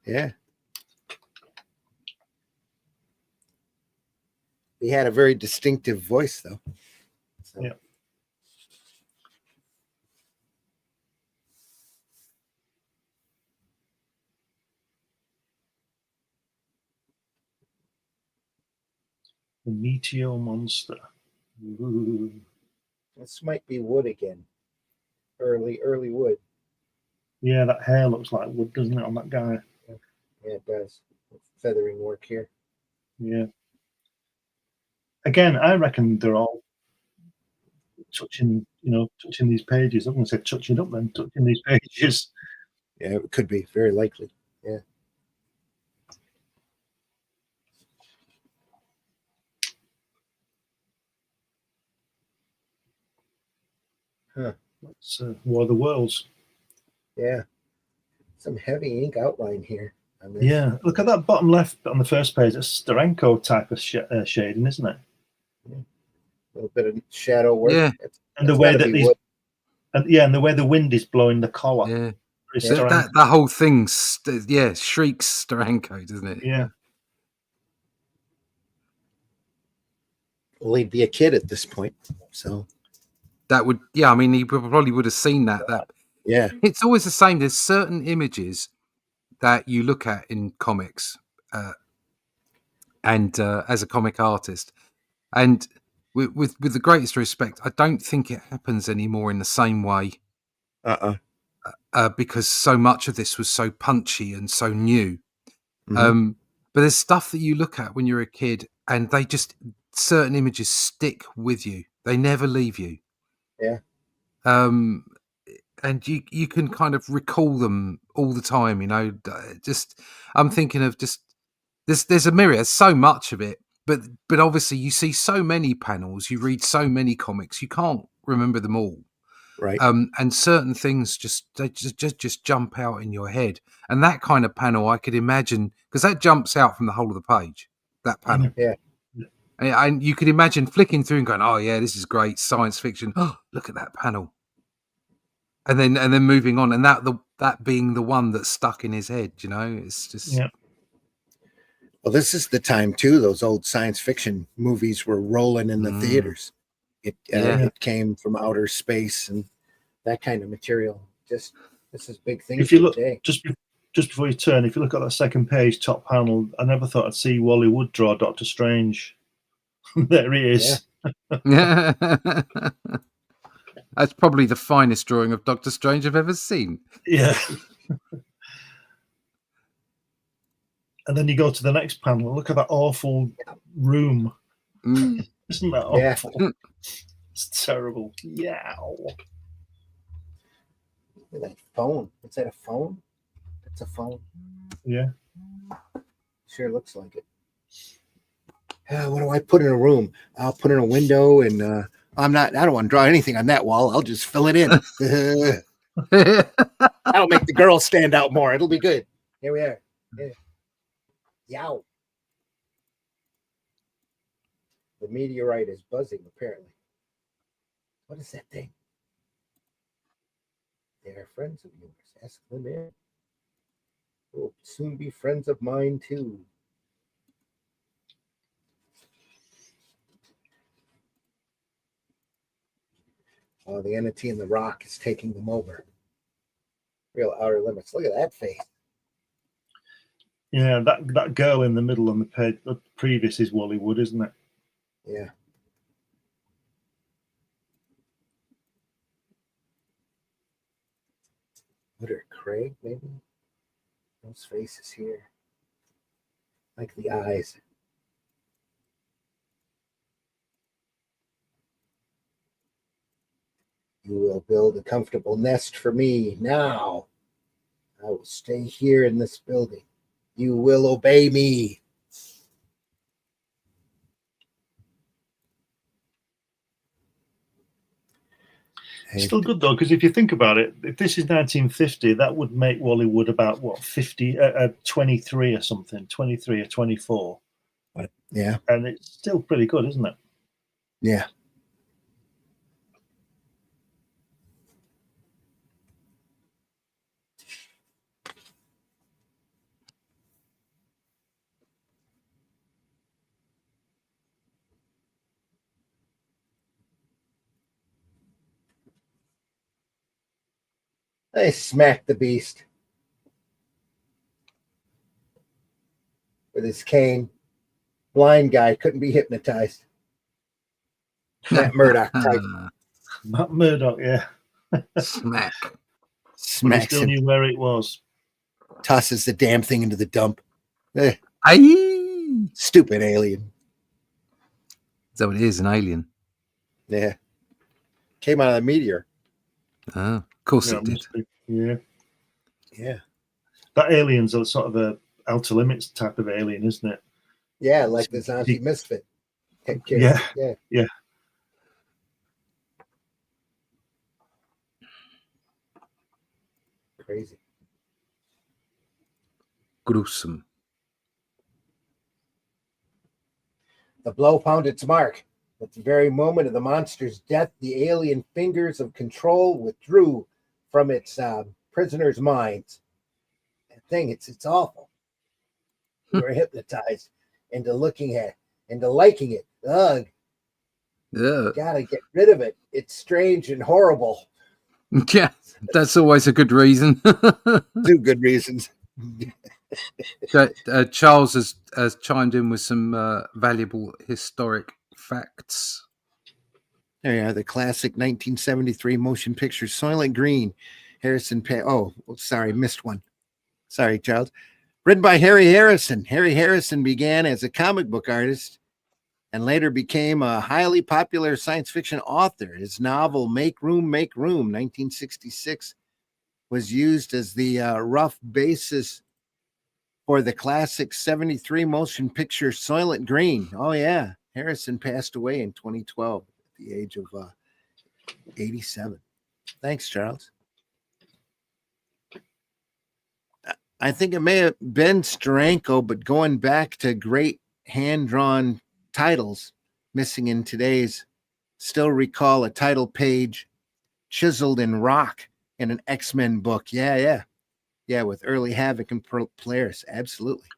Yeah. He had a very distinctive voice, though. So. Yeah. The Meteor Monster. Ooh. This might be wood again. Early wood. Yeah, that hair looks like wood, doesn't it, on that guy? Yeah, it does. Feathering work here. Yeah. Again, I reckon they're all touching these pages. I'm going to say touching up then, touching these pages. Yeah, it could be. Very likely. Yeah. Huh. That's War of the Worlds. Yeah. Some heavy ink outline here. On this. Yeah, look at that bottom left on the first page. It's Steranko type of shading, isn't it? A little bit of shadow work. Yeah. And the way that these, and the way the wind is blowing the collar. Yeah. It's That whole thing, shrieks Steranko, doesn't it? Yeah. Well, he'd be a kid at this point. So That would, I mean, he probably would have seen that. yeah. It's always the same. There's certain images that you look at in comics, and as a comic artist, and with the greatest respect, I don't think it happens anymore in the same way. Because so much of this was so punchy and so new. Mm-hmm. But there's stuff that you look at when you're a kid, and certain images stick with you. They never leave you. Yeah. And you can kind of recall them all the time, I'm thinking of there's a myriad, so much of it, but obviously you see so many panels, you read so many comics, you can't remember them all. Right. And certain things just jump out in your head. And that kind of panel I could imagine, because that jumps out from the whole of the page, that panel. Yeah. And you could imagine flicking through and going, oh yeah, this is great science fiction. Oh, look at that panel. And then moving on, and that being the one that's stuck in his head, it's just. Yeah. Well, this is the time too. Those old science fiction movies were rolling in the theaters. It came from outer space and that kind of material. This is big thing. If you look today. just before you turn, if you look at that second page, top panel, I never thought I'd see Wally Wood draw Doctor Strange. There he is. Yeah. That's probably the finest drawing of Doctor Strange I've ever seen. Yeah. And then you go to the next panel. Look at that awful room. Mm. Isn't that awful? Yeah. It's terrible. Yeah. Look at that phone. Is that a phone? That's a phone. Yeah. Sure looks like it. What do I put in a room? I'll put in a window, and I don't want to draw anything on that wall. I'll just fill it in. That'll make the girl stand out more. It'll be good. Here we are. Yeah. Yow. The meteorite is buzzing, apparently. What is that thing? They are friends of yours. Ask them in. will soon be friends of mine too. Oh, the entity in the rock is taking them over. Real outer limits. Look at that face. Yeah, that girl in the middle on the page, the previous is Wally Wood, isn't it? Yeah. Woodard Craig, maybe? Those faces here. Like the eyes. You will build a comfortable nest for me now. I will stay here in this building. You will obey me. Still good though, because if you think about it, if this is 1950, that would make Wally Wood about what 23 or something, 23 or 24. Yeah. And it's still pretty good, isn't it? Yeah. They smacked the beast with his cane. Blind guy couldn't be hypnotized. Matt Murdock type Matt Murdock, yeah. Smack. But he smacks still him, knew where it was. tosses the damn thing into the dump. Aye. Stupid alien. Is that what it is? An alien? Yeah. Came out of the meteor. Oh, of course Yeah, it did. must be. Yeah. Yeah. That alien's a sort of a outer limits type of alien, isn't it? Yeah, like this anti-misfit. Yeah. Yeah. Yeah. Crazy. Gruesome. The blow found its mark. At the very moment of the monster's death, the alien fingers of control withdrew from its prisoners' minds. That thing, it's awful. We were hypnotized into looking at, into liking it. Ugh, Yeah. gotta get rid of it. It's strange and horrible. Yeah, that's always a good reason. Two good reasons. Charles has chimed in with some valuable historic facts. There you are, the classic 1973 motion picture Soylent Green. Harrison sorry, missed one. Sorry, Charles. Written by Harry Harrison. Harry Harrison began as a comic book artist and later became a highly popular science fiction author. His novel Make Room, 1966, was used as the rough basis for the classic 73 motion picture Soylent Green. Oh, yeah. Harrison passed away in 2012 at the age of 87. Thanks, Charles. I think it may have been Steranko, but going back to great hand-drawn titles missing in today's, still recall a title page chiseled in rock in an X-Men book. Yeah, with early Havoc and Polaris. Absolutely.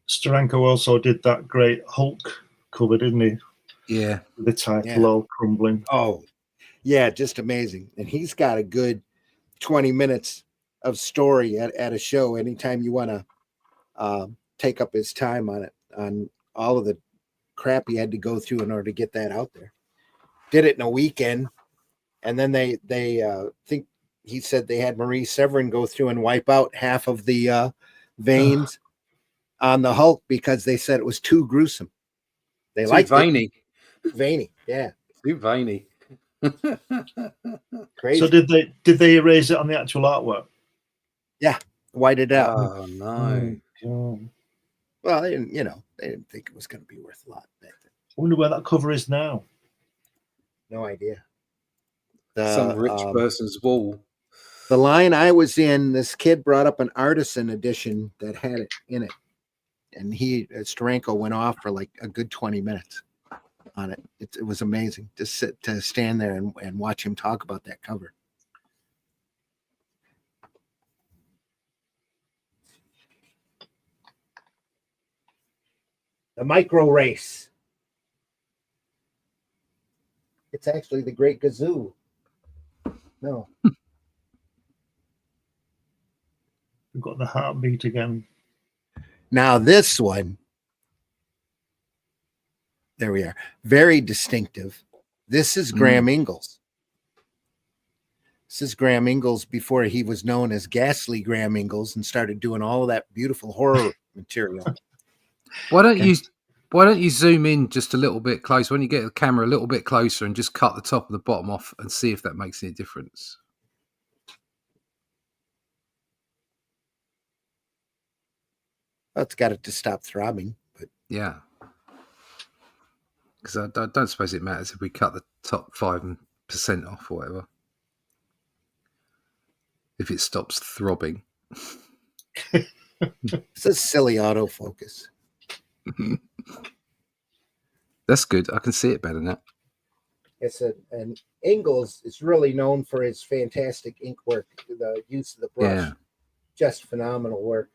Steranko also did that great Hulk cover, didn't he? Yeah. The title all crumbling. Oh, yeah, just amazing. And he's got a good 20 minutes of story at a show anytime you want to take up his time on it, on all of the crap he had to go through in order to get that out there. Did it in a weekend, and then they think he said they had Marie Severin go through and wipe out half of the veins on the Hulk because they said it was too gruesome. They liked veiny. Veiny, yeah. Too veiny. Crazy. So did they erase it on the actual artwork? Yeah, white it out. Oh no. Well, they didn't think it was going to be worth a lot. I wonder where that cover is now. No idea. Some rich person's wall. The line I was in, this kid brought up an artisan edition that had it in it. And Steranko went off for like a good 20 minutes on it. It was amazing to stand there and watch him talk about that cover. The micro race. It's actually the Great Gazoo. No. We've got the heartbeat again. Now this one, there we are. Very distinctive. This is Graham Ingalls. This is Graham Ingalls before he was known as Ghastly Graham Ingalls and started doing all of that beautiful horror material. Why don't you zoom in just a little bit closer when you get the camera a little bit closer and just cut the top and the bottom off and see if that makes any difference? Well, it's got it to stop throbbing, but Yeah. Because I don't suppose it matters if we cut the top 5% off or whatever. If it stops throbbing. it's a silly autofocus. That's good. I can see it better now. It's and Ingalls is really known for his fantastic ink work, the use of the brush. Yeah. Just phenomenal work.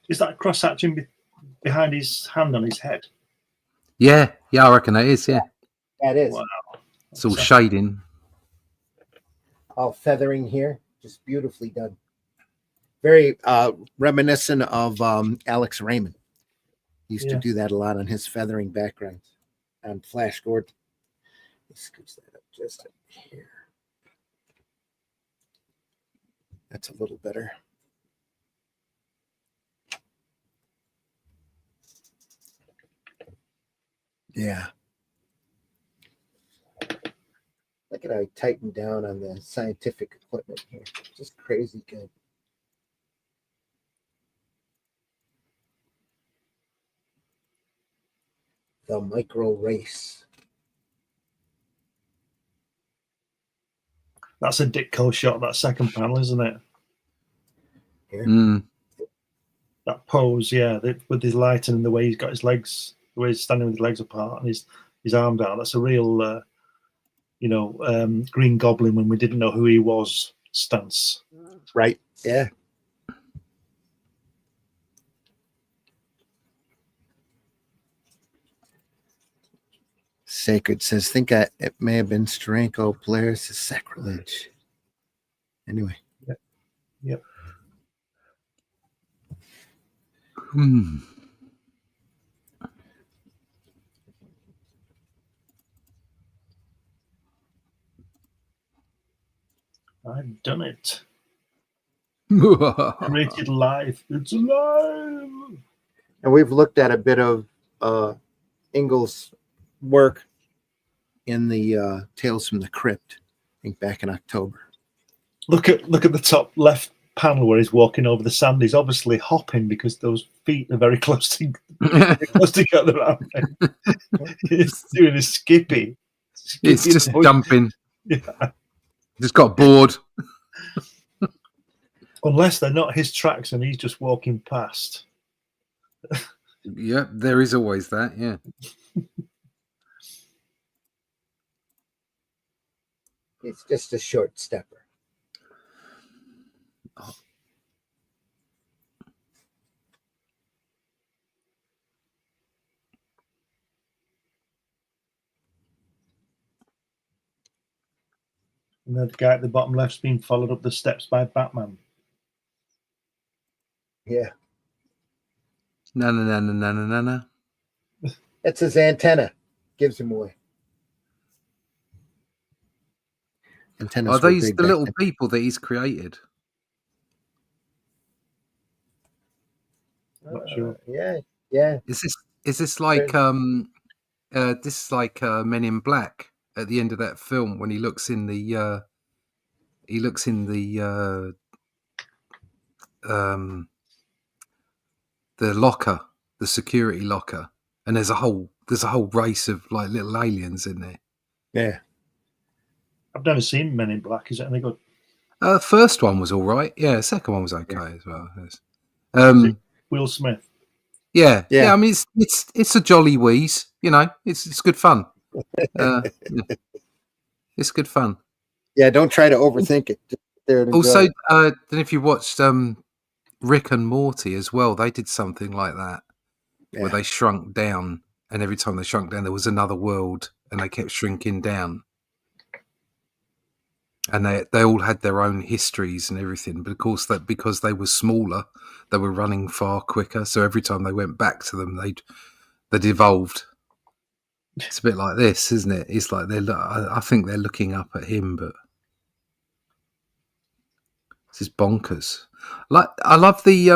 Is that cross hatching behind his hand on his head? Yeah, I reckon that is, yeah. That is. Wow. It's all shading. All feathering here. Just beautifully done. Very reminiscent of Alex Raymond. He used to do that a lot on his feathering backgrounds on Flash Gordon. Let's scooch that up just here. That's a little better. Yeah. Look at how he tightened down on the scientific equipment here. Just crazy good. The micro race. That's a Ditko shot, that second panel, isn't it? Mm. That pose, yeah, with his lighting and the way he's got his legs, the way he's standing with his legs apart and his arm down. That's a real, Green Goblin when we didn't know who he was stance. Right. Yeah. Sacred says, it may have been Steranko Polaris' sacrilege. Anyway. Yep. I've done it. Created life. It's alive. And we've looked at a bit of Ingalls' work in the Tales from the Crypt, I think back in October. Look at the top left panel where he's walking over the sand. He's obviously hopping because those feet are very close together, aren't they? He's doing a skippy. It's just jumping. Yeah. Just got bored. Unless they're not his tracks and he's just walking past. Yeah, there is always that, yeah. It's just a short stepper. And the guy at the bottom left's being followed up the steps by Batman. Yeah. No. That's his antenna. Gives him away. Antennas Are were these big the back little then. people that he's created? Not sure. Yeah. Is this like this is like Men in Black at the end of that film when he looks in the locker, the security locker, and there's a whole race of like little aliens in there. Yeah. I've never seen Men in Black. Is it any good? The first one was all right. Yeah, the second one was okay as well. Yes. Will Smith. Yeah. I mean, it's a jolly wheeze. You know, it's good fun. It's good fun. Yeah, don't try to overthink it. Just there to Also, enjoy it. then if you watched Rick and Morty as well. They did something like that where Yeah. they shrunk down, and every time they shrunk down, there was another world, and they kept shrinking down. And they all had their own histories and everything. But of course, that because they were smaller, they were running far quicker. So every time they went back to them, they'd evolved. It's a bit like this, isn't it? It's like I think they're looking up at him, but this is bonkers. Like, I love the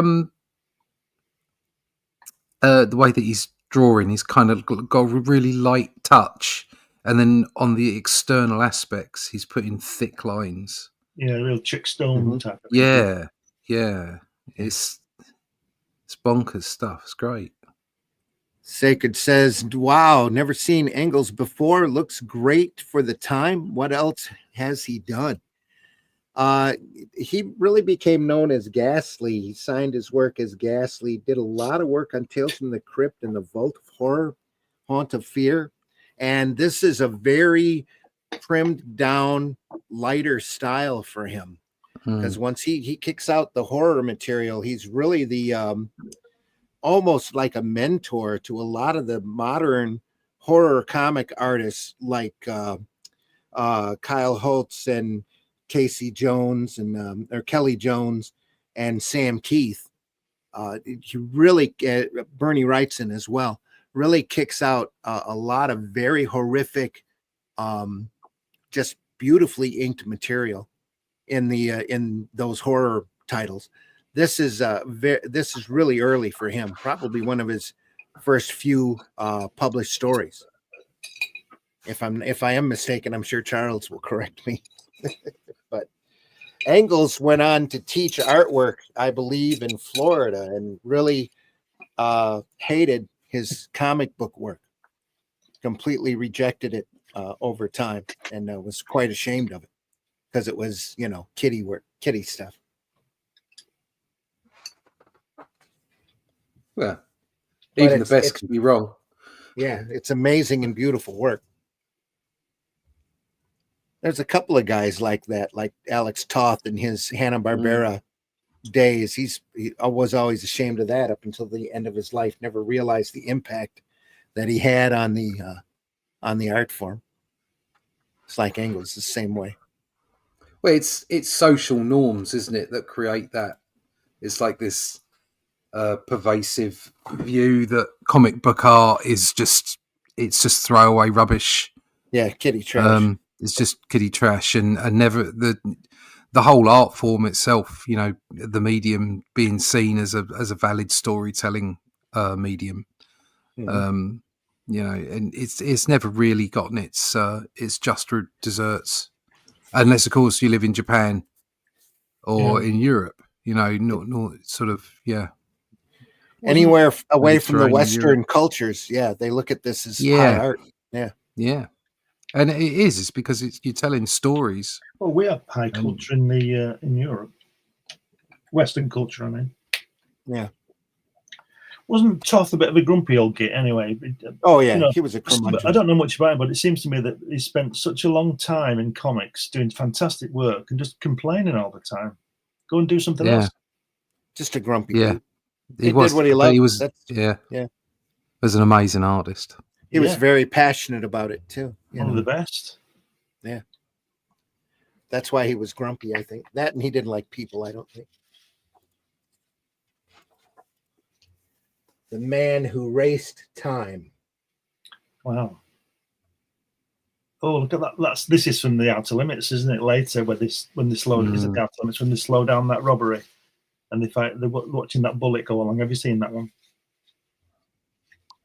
way that he's drawing. He's kind of got a really light touch, and then on the external aspects, he's putting thick lines. Yeah, real Chick Stone type of Yeah. It's bonkers stuff. It's great. Sacred says, wow, never seen Engels before. Looks great for the time. What else has he done? He really became known as Ghastly. He signed his work as Ghastly, did a lot of work on Tales from the Crypt and the Vault of Horror, Haunt of Fear. And this is a very trimmed down, lighter style for him. Because once he kicks out the horror material, he's really the almost like a mentor to a lot of the modern horror comic artists like Kyle Holtz and Casey Jones and or Kelly Jones and Sam Keith. He really Bernie Wrightson as well really kicks out a lot of very horrific, just beautifully inked material in those horror titles. This is really early for him. Probably one of his first few published stories. If I am mistaken, I'm sure Charles will correct me. But Engels went on to teach artwork, I believe, in Florida, and really hated his comic book work. Completely rejected it over time, and was quite ashamed of it because it was, kiddie work, kiddie stuff. Well, even the best can be wrong. Yeah, it's amazing and beautiful work. There's a couple of guys like that, like Alex Toth in his Hanna-Barbera days. He was always ashamed of that up until the end of his life. Never realized the impact that he had on the art form. It's like Engels the same way. Well, it's social norms, isn't it, that create that. It's like this pervasive view that comic book art is just throwaway rubbish. Yeah, kiddie trash. It's just kiddie trash, and never the whole art form itself. The medium being seen as a valid storytelling medium. And it's never really gotten its just desserts, unless of course you live in Japan or in Europe. Not sort of anywhere away from the Western cultures. Yeah, they look at this as high art. Yeah. And it's because you're telling stories. Well, we have high culture in Europe, Western culture. I mean, yeah. Wasn't Toth a bit of a grumpy old git anyway? Oh yeah, he was a curmudgeon. I don't know much about him, but it seems to me that he spent such a long time in comics doing fantastic work and just complaining all the time. Go and do something else. Just a grumpy. Yeah, he did what he loved. He was was an amazing artist. He was very passionate about it too. One of the best. Yeah. That's why he was grumpy, I think. That, and he didn't like people, I don't think. The man who raced time. Wow. Oh, look at that. This is from the Outer Limits, isn't it? Later, when they slow is it the Outer Limits when they slow down that robbery and they're watching that bullet go along. Have you seen that one?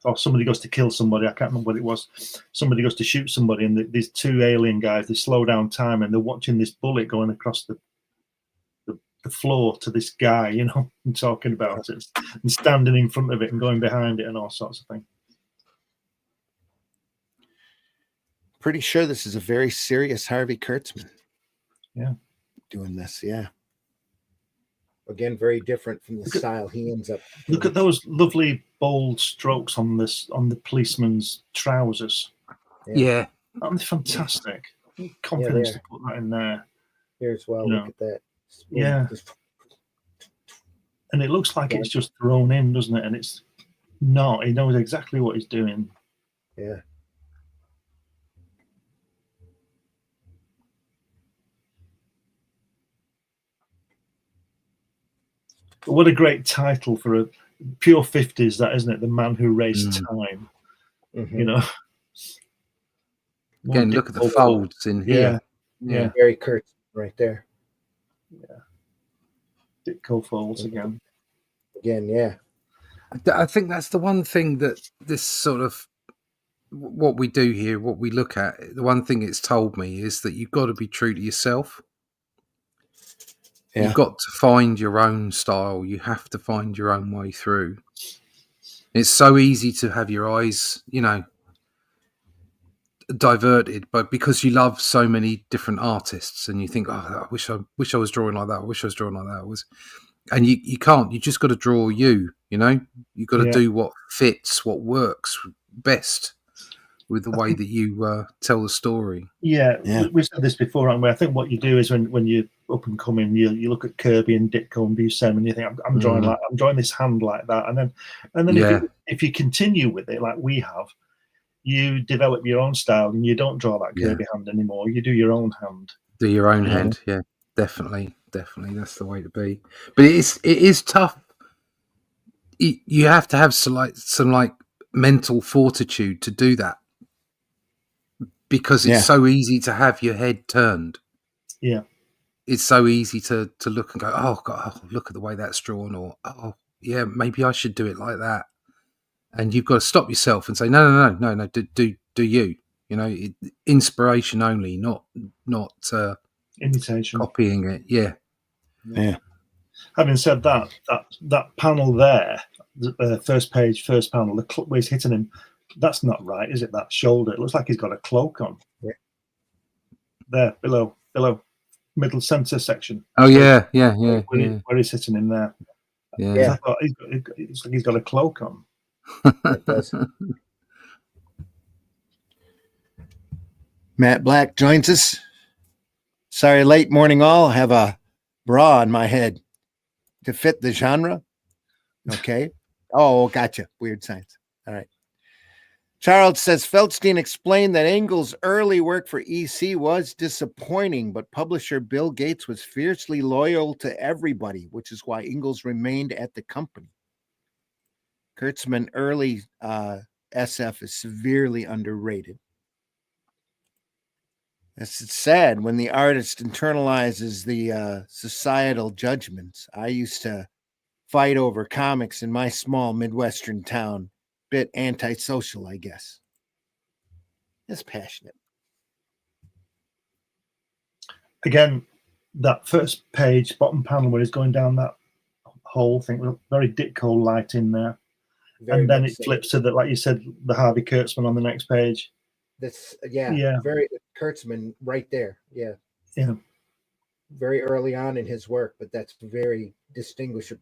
Or somebody goes to kill somebody. I can't remember what it was. Somebody goes to shoot somebody, and these two alien guys, they slow down time, and they're watching this bullet going across the floor to this guy, and talking about it, and standing in front of it and going behind it and all sorts of things. Pretty sure this is a very serious Harvey Kurtzman. Yeah. Doing this, yeah. Again, very different from the style he ends up. Look at those lovely bold strokes on the policeman's trousers. Yeah. That's fantastic. Confidence to put that in there. Here as well. Look at that. Yeah. and it looks like it's just thrown in, doesn't it? And it's not. He knows exactly what he's doing. Yeah. But what a great title for a pure 50s, that, isn't it? The Man Who Raced Time. Mhm. You know. Again, look at the folds in here. Yeah. Very Kurtzman right there. Ditko folds again. Again, yeah. I think that's the one thing that this sort of what we do here, what we look at, the one thing it's told me is that you've got to be true to yourself. Yeah. You've got to find your own style. You have to find your own way through. It's so easy to have your eyes, diverted, but because you love so many different artists, and you think, "Oh, I wish I was drawing like that. I wish I was drawing like that." And you can't. You just got to draw you. You've got to do what fits, what works best with the way that you tell the story. Yeah, we said this before, haven't we? I think what you do is when you're up and coming, you look at Kirby and Ditko and Buscemi, and you think, I'm drawing this hand like that, and then if you continue with it like we have, you develop your own style and you don't draw that Kirby hand anymore. You do your own hand. Do your own hand, yeah, definitely. That's the way to be. But it is tough. You have to have some mental fortitude to do that, because it's so easy to have your head turned. Yeah, it's so easy to look and go, oh God, look at the way that's drawn, or oh yeah, maybe I should do it like that. And you've got to stop yourself and say, no, do you? Inspiration only, not imitation, copying it. Yeah. Having said that panel there, the first page, first panel, where he's hitting him, that's not right, is it? That shoulder, it looks like he's got a cloak on. Yeah. There, below, middle center section. Oh yeah. Where he's hitting him there. Yeah. I thought it's like he's got a cloak on. It does. Matt Black joins us. Sorry, late morning all. Have a bra on my head to fit the genre. Okay. Oh, gotcha. Weird science. All right. Charles says Feldstein explained that Engel's early work for EC was disappointing, but publisher Bill Gates was fiercely loyal to everybody, which is why Engels remained at the company. Kurtzman early SF is severely underrated. It's sad when the artist internalizes the societal judgments. I used to fight over comics in my small Midwestern town. Bit antisocial, I guess. It's passionate. Again, that first page, bottom panel, where he's going down that whole thing, very Ditko light in there. And then it flips to like you said, the Harvey Kurtzman on the next page. That's very Kurtzman right there. Yeah. Very early on in his work, but that's very distinguishable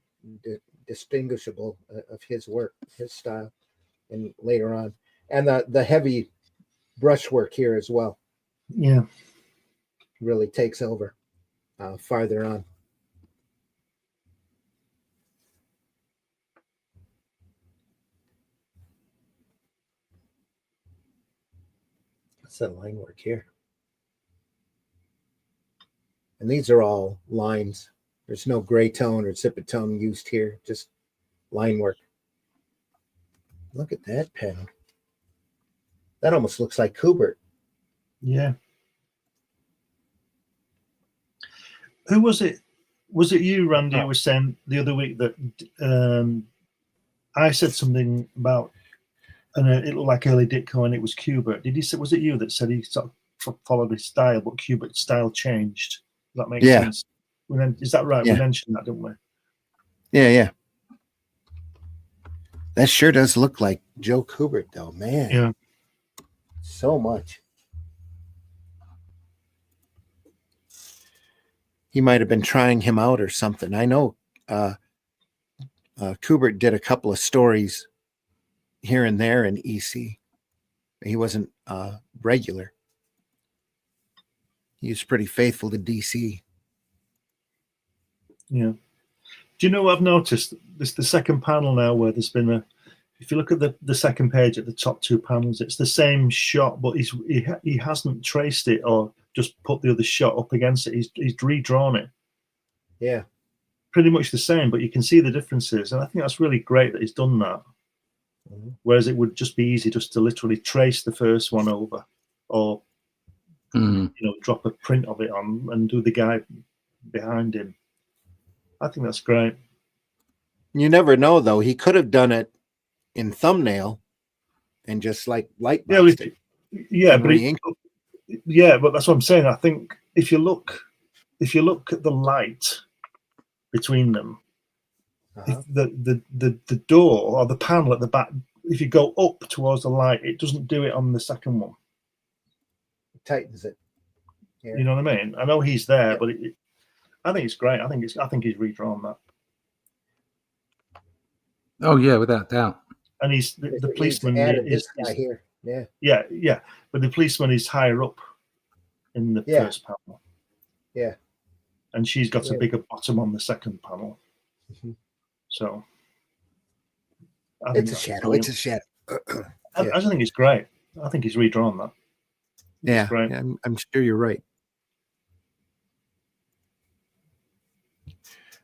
of his work, his style, and later on, and the heavy brushwork here as well. Yeah, really takes over farther on. That's the line work here. And these are all lines. There's no gray tone or zipper tone used here, just line work. Look at that panel. That almost looks like Kubert. Yeah. Who was it? Was it you, Randy, who was saying the other week that I said something about, and it looked like early Ditko and it was Kubert. Did he say, was it you that said he sort of followed his style, but Kubert's style changed? Does that make sense? Is that right? Yeah. We mentioned that, didn't we? Yeah. That sure does look like Joe Kubert, though, man. Yeah. So much. He might have been trying him out or something. I know Kubert did a couple of stories here and there in EC. He wasn't regular. He was pretty faithful to DC. Yeah. Do you know what I've noticed? This the second panel now where there's been a. If you look at the second page at the top two panels, it's the same shot, but he hasn't traced it or just put the other shot up against it. He's redrawn it. Yeah. Pretty much the same, but you can see the differences, and I think that's really great that he's done that. Mm-hmm. Whereas it would just be easy just to literally trace the first one over, or drop a print of it on and do the guy behind him. I think that's great. You never know, though. He could have done it in thumbnail and just like light boxed it. Yeah, but that's what I'm saying. I think if you look at the light between them, the door or the panel at the back, if you go up towards the light, it doesn't do it on the second one. It tightens it. Yeah. You know what I mean? I know he's there, but I think it's great. I think he's redrawn that. Oh yeah, without doubt. And he's the policeman is this guy here. Yeah. But the policeman is higher up in the first panel. Yeah. And she's got a bigger bottom on the second panel. Mm-hmm. So it's a shadow. It's a shadow. I just think it's great. I think he's redrawn that. Yeah, I'm sure you're right.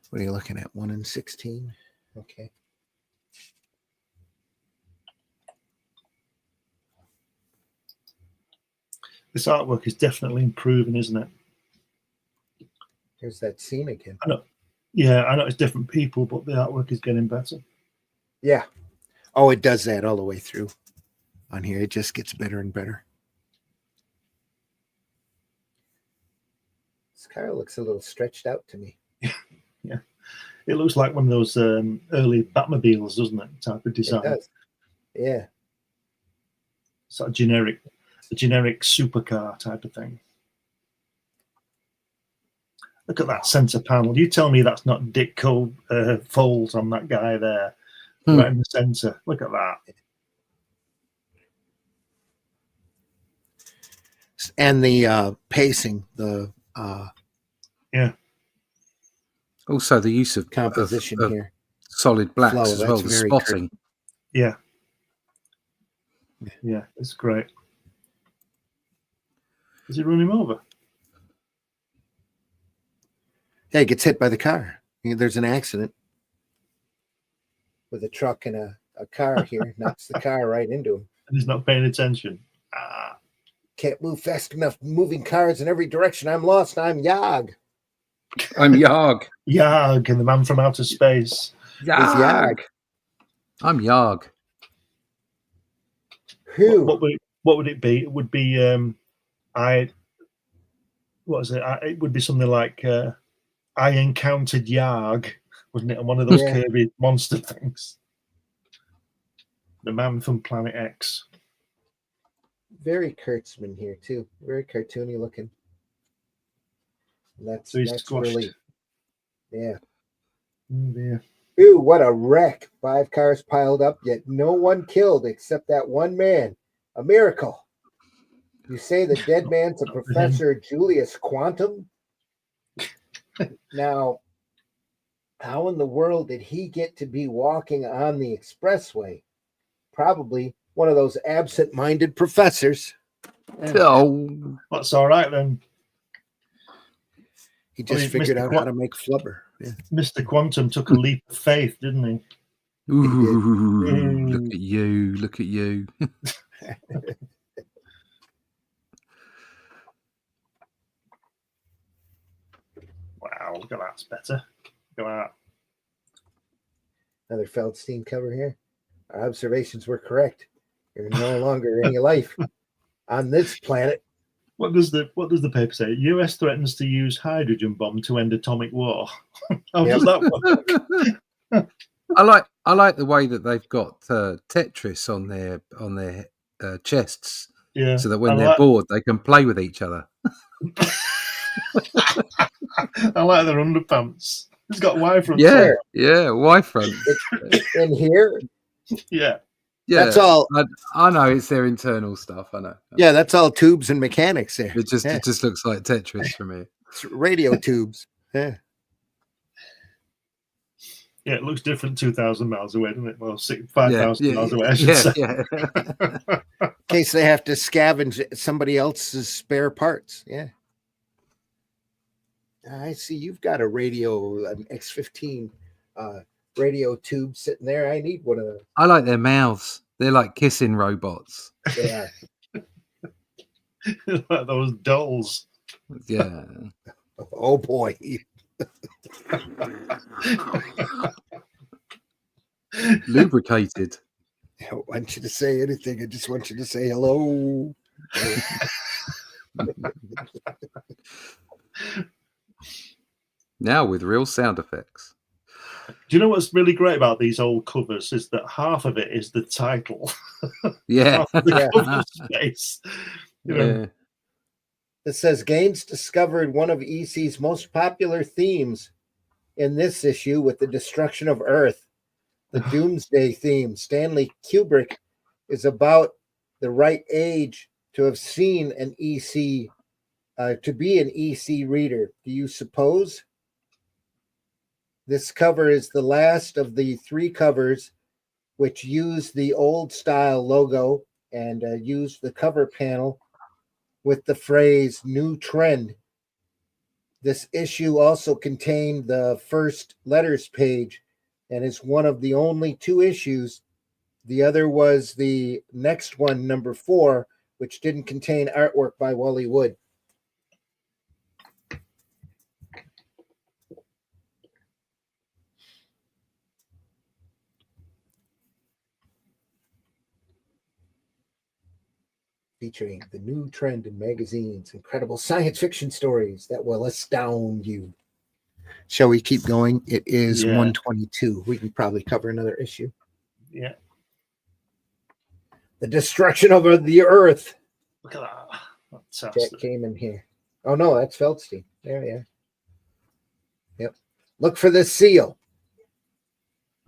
What are you looking at? 1 in 16. Okay. This artwork is definitely improving, isn't it? Here's that scene again. I know. Yeah, I know it's different people, but the artwork is getting better. Yeah. Oh, it does that all the way through. On here, it just gets better and better. This car looks a little stretched out to me. Yeah. It looks like one of those early Batmobiles, doesn't it? Type of design. It does. Yeah. Sort of generic supercar type of thing. Look at that center panel. You tell me that's not Dick Cole folds on that guy there, right in the center. Look at that. And the pacing, Also, the use of composition here, solid blacks flow, as well. The spotting. Yeah, it's great. Does he run him over? Yeah, he gets hit by the car. There's an accident with a truck and a car here. Knocks the car right into him. And he's not paying attention. Can't move fast enough. Moving cars in every direction. I'm lost. I'm Yag. I'm Yarg. Yarg, and the man from outer space. Yarg. I'm Yarg. Who? What would it be? It would be what is it? It would be something like I encountered Yarg, wasn't it? On one of those Kirby monster things. The man from Planet X. Very Kurtzman here too. Very cartoony looking. That's squashed. Really, yeah. Oh dear. Ooh, what a wreck. 5 cars piled up, yet no one killed except that one man. A miracle. You say the dead man's a Professor Julius Quantum? Now, how in the world did he get to be walking on the expressway? Probably one of those absent-minded professors. Oh, that's all right then. He just figured out how to make flubber. Yeah. Mr. Quantum took a leap of faith, didn't he? Ooh, look at you. Look at you. Wow, look at that. It's better. Look at that. Another Feldstein cover here. Our observations were correct. You're no longer any life on this planet. What does the paper say? US threatens to use hydrogen bomb to end atomic war. How does that work? I like the way that they've got Tetris on their chests, so that when they're bored, they can play with each other. I like their underpants. It's got Y front. Yeah, Y front. In here. Yeah. That's all. I know it's their internal stuff. I know. Yeah, that's all tubes and mechanics there. It just looks like Tetris for me. It's radio tubes. Yeah. Yeah, it looks different 2,000 miles away, doesn't it? Well, 5,000 miles away, I should yeah, say. yeah. In case they have to scavenge somebody else's spare parts. Yeah. I see you've got a radio, an X15 radio tube sitting there. I need one of those. I like their mouths. They're like kissing robots. They are. Like those dolls. Yeah. Oh boy. Lubricated. I don't want you to say anything. I just want you to say hello. Now with real sound effects. Do you know what's really great about these old covers is that half of it is the title. Yeah. Half of the cover space. You know, Yeah. It says Gaines discovered one of EC's most popular themes in this issue with the destruction of Earth. The Doomsday theme. Stanley Kubrick is about the right age to have seen an EC, to be an EC reader. Do you suppose? This cover is the last of the 3 covers which use the old style logo and use the cover panel with the phrase "new trend." This issue also contained the first letters page and is one of the only 2 issues. The other was the next one, number 4, which didn't contain artwork by Wally Wood. Featuring the new trend in magazines, incredible science fiction stories that will astound you. Shall we keep going? It is 122. We can probably cover another issue. yeah. The destruction of the Earth. Look at that. That sounds Jack Kamen here. Oh no, that's Feldstein. There, yeah. Yep. Look for the seal.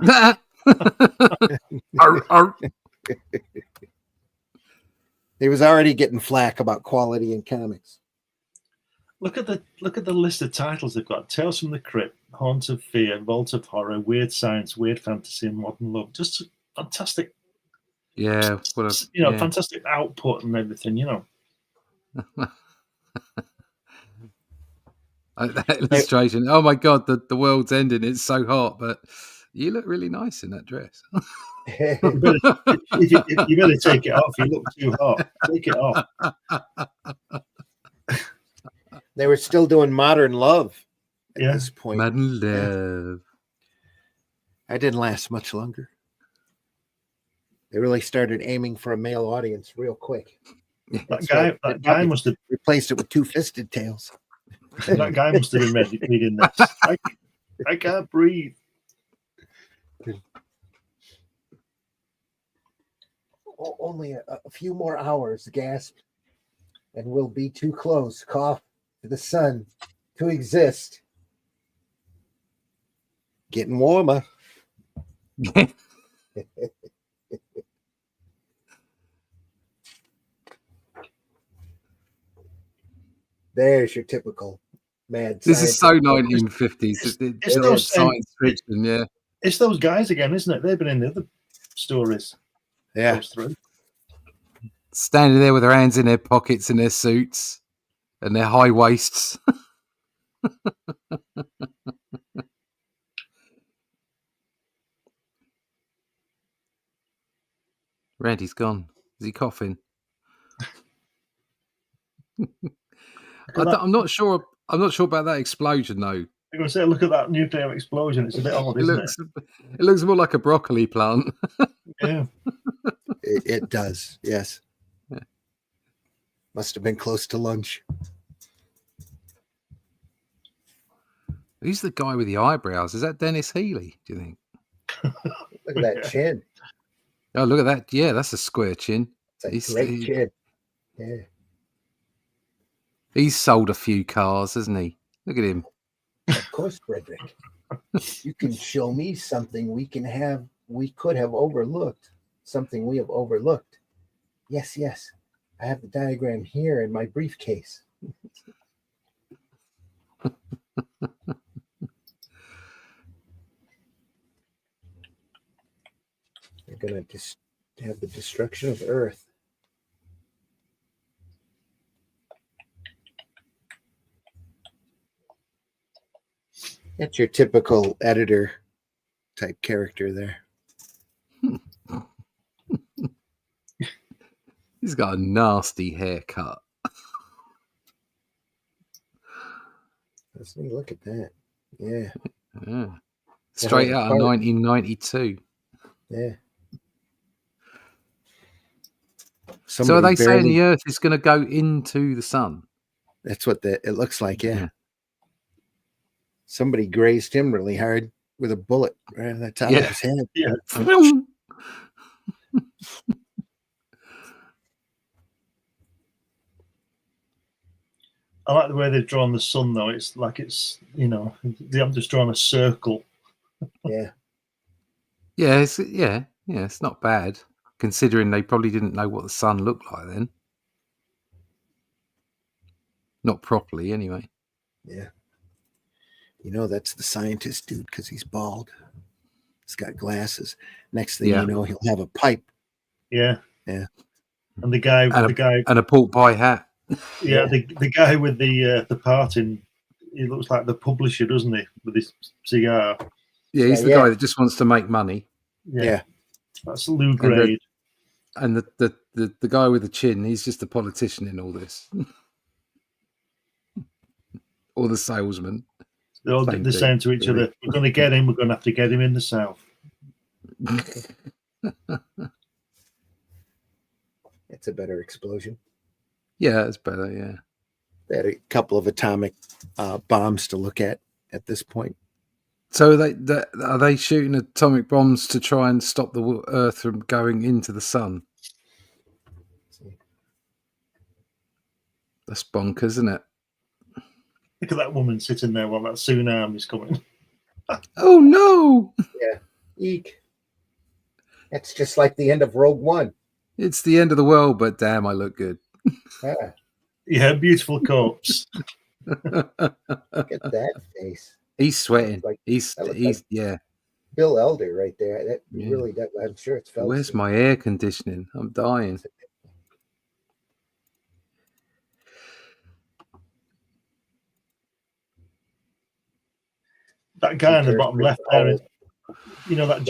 Arr, arr. He was already getting flack about quality in comics. Look at the list of titles they've got: Tales from the Crypt, Haunt of Fear, Vault of Horror, Weird Science, Weird Fantasy, and Modern Love. Just fantastic, Yeah. What a, yeah. fantastic output and everything. That illustration. Oh my god, the world's ending. It's so hot, but you look really nice in that dress. You better take it off. You look too hot. Take it off. They were still doing Modern Love at this point. Modern Love. I didn't last much longer. They really started aiming for a male audience real quick. That guy must have replaced it with Two-Fisted Tales. That guy must have been reading this. I can't breathe. Only a few more hours, gasp, and we'll be too close, cough, to the sun to exist. Getting warmer. There's your typical mad. This is so 1950s. It's those science fiction, yeah. It's those guys again, isn't it? They've been in the other stories. Yeah. Standing there with their hands in their pockets in their suits and their high waists. Randy's gone. Is he coughing? I'm not sure. I'm not sure about that explosion, though. I'm going to say, look at that nuclear explosion. It's a bit odd, isn't it? It looks more like a broccoli plant. Yeah. It does, yes. Yeah. Must have been close to lunch. Who's the guy with the eyebrows? Is that Dennis Healy, do you think? Look at that chin. Oh, look at that. Yeah, that's a square chin. It's a great chin. Yeah. He's sold a few cars, hasn't he? Look at him. Of course, Frederick. You can show me something we could have overlooked. Something we have overlooked. Yes. I have the diagram here in my briefcase. going to just have the destruction of Earth. That's your typical editor type character there. He's got a nasty haircut. Let's look at that. Yeah. Yeah. Straight out of 1992. Yeah. So are they saying the Earth is going to go into the sun? That's what it looks like, yeah. Somebody grazed him really hard with a bullet right on the top of his head. Yeah. I like the way they've drawn the sun, though. It's like they haven't just drawn a circle. Yeah. Yeah, it's not bad, considering they probably didn't know what the sun looked like then. Not properly, anyway. Yeah. That's the scientist dude because he's bald. He's got glasses. Next thing you know, he'll have a pipe. Yeah. Yeah. And the guy and a pork pie hat. Yeah, the guy with the part in, he looks like the publisher, doesn't he? With his cigar. Yeah, he's the guy that just wants to make money. Yeah. That's Lou Grade. And the guy with the chin, he's just a politician in all this. Or the salesman. They're all saying to each other, we're going to get him, we're going to have to get him in the South. It's a better explosion. Yeah, it's better, yeah. They had a couple of atomic bombs to look at this point. So are they shooting atomic bombs to try and stop the Earth from going into the sun? That's bonkers, isn't it? Look at that woman sitting there while that tsunami's coming. Oh, no! Yeah. Eek. It's just like the end of Rogue One. It's the end of the world, but damn, I look good. Yeah, beautiful corpse. Look at that face. He's sweating. Like, he's yeah. Bill Elder right there. That really does. I'm sure it's Feldstein. Where's my air conditioning? I'm dying. That guy on the bottom left there, that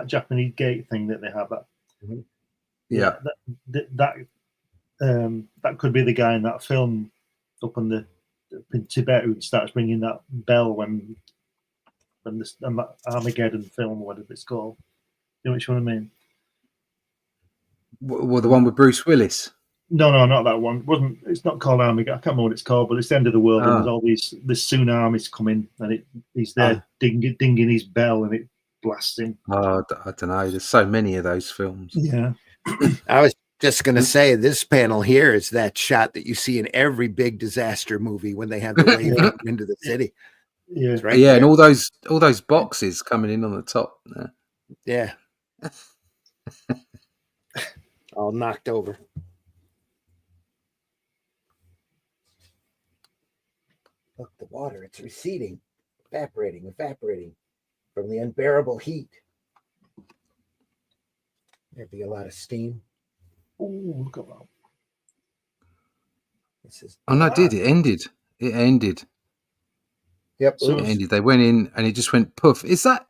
Japanese gate thing that they have. That could be the guy in that film up in Tibet who starts ringing that bell when that Armageddon film, whatever it's called. You know which one I mean? Well, the one with Bruce Willis. No, not that one. It's not called Armageddon. I can't remember what it's called, but it's the end of the world. And there's all this tsunamis coming, and he's there dinging his bell, and it blasts him. Oh, I don't know. There's so many of those films. Yeah. I was just going to say this panel here is that shot that you see in every big disaster movie when they have the wave into the city. Yeah, right. Yeah, and all those boxes coming in on the top. Yeah. All knocked over. Look, the water, it's receding, evaporating from the unbearable heat. There'd be a lot of steam. Oh, look at that. It ended. It ended. Yep. It ended. They went in and it just went poof. Is that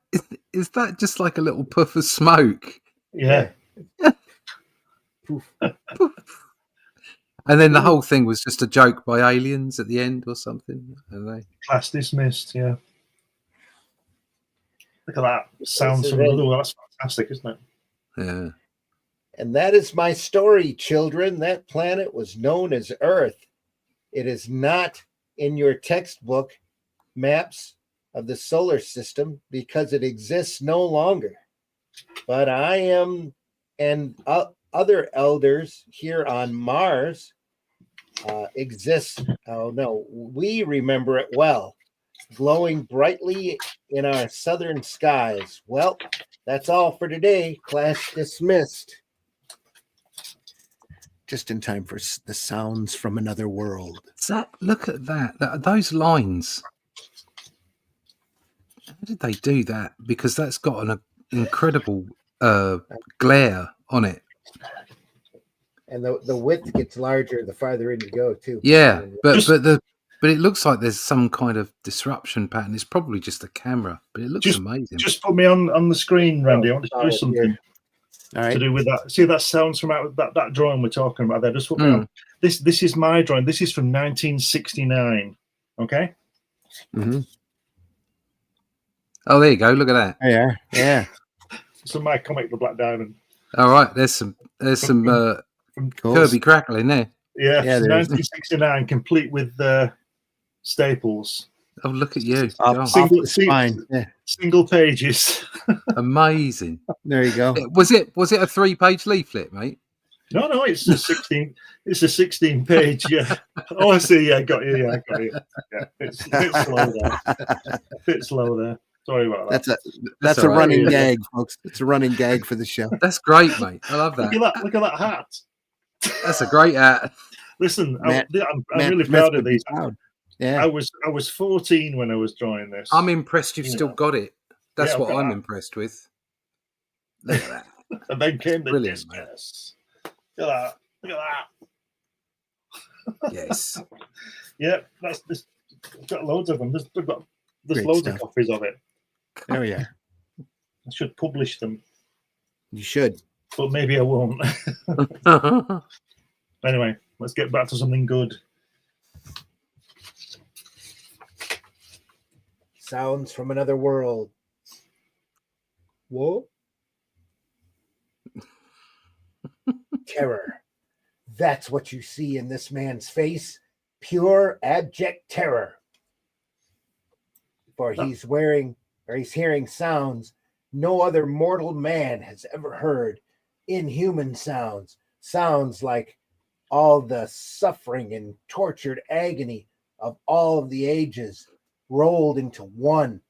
just like a little puff of smoke? Yeah. Poof. Poof. And then the whole thing was just a joke by aliens at the end or something. Class dismissed, yeah. Look at that. Sounds from another world. That's fantastic, isn't it? Yeah. And that is my story, children. That planet was known as Earth. It is not in your textbook maps of the solar system because it exists no longer. But I am and other elders here on Mars exists. Oh no, we remember it well, glowing brightly in our southern skies. Well, that's all for today. Class dismissed. Just in time for the sounds from another world. Zach, look at that. Those lines. How did they do that? Because that's got an incredible glare on it. And the width gets larger the farther in you go too. Yeah, but Just- but it looks like there's some kind of disruption pattern. It's probably just a camera, but it looks amazing. Just put me on the screen, Randy. I want to show you something All to right. do with that. See that sounds from out that drawing we're talking about there. Just put me on. This is my drawing. This is from 1969. Okay. Mm-hmm. Oh, there you go. Look at that. Yeah. Yeah. So my comic, The Black Diamond. All right, there's some Cool. Kirby crackle in there. Yeah, Yeah, there is. 1969, complete with staples. Oh, look at you. Off God, Single- the spine. Yeah. Single pages. amazing. There you go. Was it a 3-page leaflet, mate? No, it's a 16. It's a 16-page. Yeah. Oh, I see. Yeah, got you. Yeah, I got you. Yeah, it's slow there. Bit slow there. Sorry about that. That's all a right. running gag, folks. It's a running gag for the show. That's great, mate. I love that. Look at that hat. That's a great hat. Listen, Matt- I'm Matt really Smith proud would of be these. proud. Yeah. I was 14 when I was drawing this. I'm impressed you've Yeah. still got it. That's Yeah, what I've got I'm that. impressed with. Look at that. And then came the Brilliant, mate. discus. Look at that. Look at that. Yes. Yeah, that's this. I've got loads of them. There's Great loads stuff. of copies of it. There we are. I should publish them, You should. but maybe I won't. Anyway, let's get back to something good. Sounds from another world. Whoa. Terror. That's what you see in this man's face. Pure abject terror. For he's hearing sounds no other mortal man has ever heard. Inhuman sounds. Sounds like all the suffering and tortured agony of all of the ages rolled into one.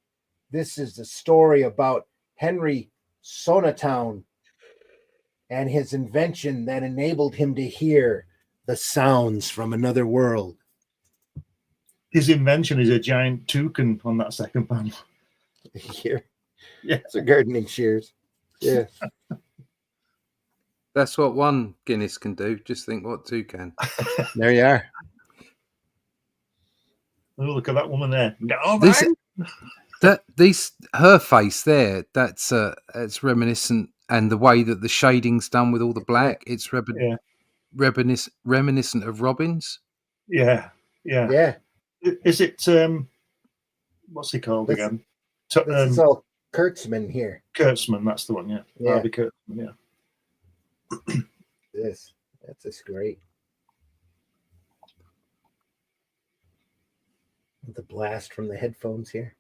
This is the story about Henry Sonatown and his invention that enabled him to hear the sounds from another world. His invention is a giant toucan on that second panel. Here, Yeah. it's a gardening shears. Yeah, That's what one Guinness can do. Just think what two can. there you are. Oh, look at that woman there. Oh, This- man. Her face there, that's it's reminiscent, and the way that the shading's done with all the black, it's Yeah. reminiscent of Robin's. Yeah. Yeah, Is it what's he called This- again? this is all Kurtzman here. Kurtzman, that's the one, yeah. Yeah. Harvey Kurtzman, yeah. That's just great. The blast from the headphones here.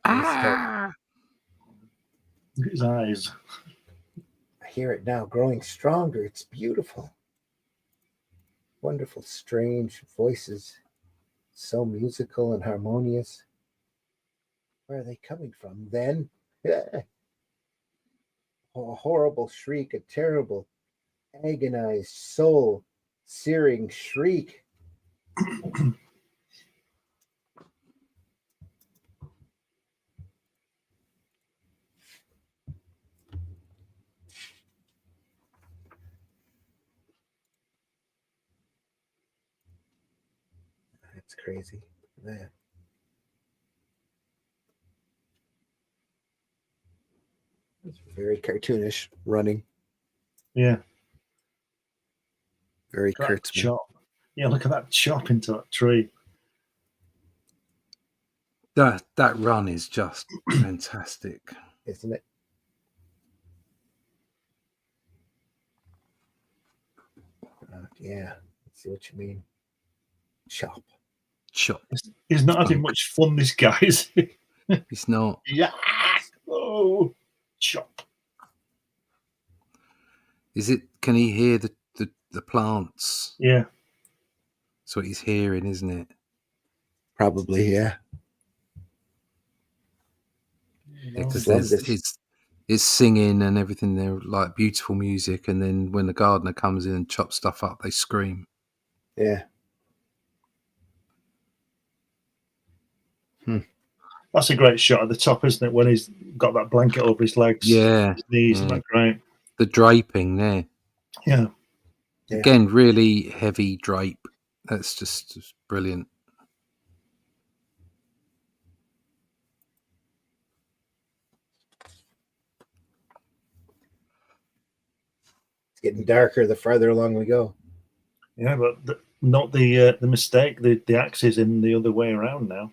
Ah! Look at his eyes. I hear it now growing stronger. It's beautiful. Wonderful, strange voices. So musical and harmonious. Where are they coming from then? A horrible shriek, a terrible, agonized, soul searing shriek. That's crazy. Man. It's very cartoonish running. Yeah. Very Look at that Kurtzman. chop. Yeah, look at that chop into that tree. That run is just fantastic. Isn't it? Yeah, I see what you mean. Chop. Chop. He's not having much fun, this guy, is he? It's not. Yeah. Oh, chop. Is it? Can he hear the plants? Yeah. That's what he's hearing, isn't it? Probably, yeah. Because love this. it's singing and everything. They're like beautiful music, and then when the gardener comes in and chops stuff up, they scream. Yeah. That's a great shot at the top, isn't it? When he's got that blanket over his legs, Yeah, his knees, yeah. isn't that great? The draping there. Yeah. Yeah. Again, really heavy drape. That's just brilliant. It's getting darker the farther along we go. Yeah, but not the mistake. The axe is in the other way around now.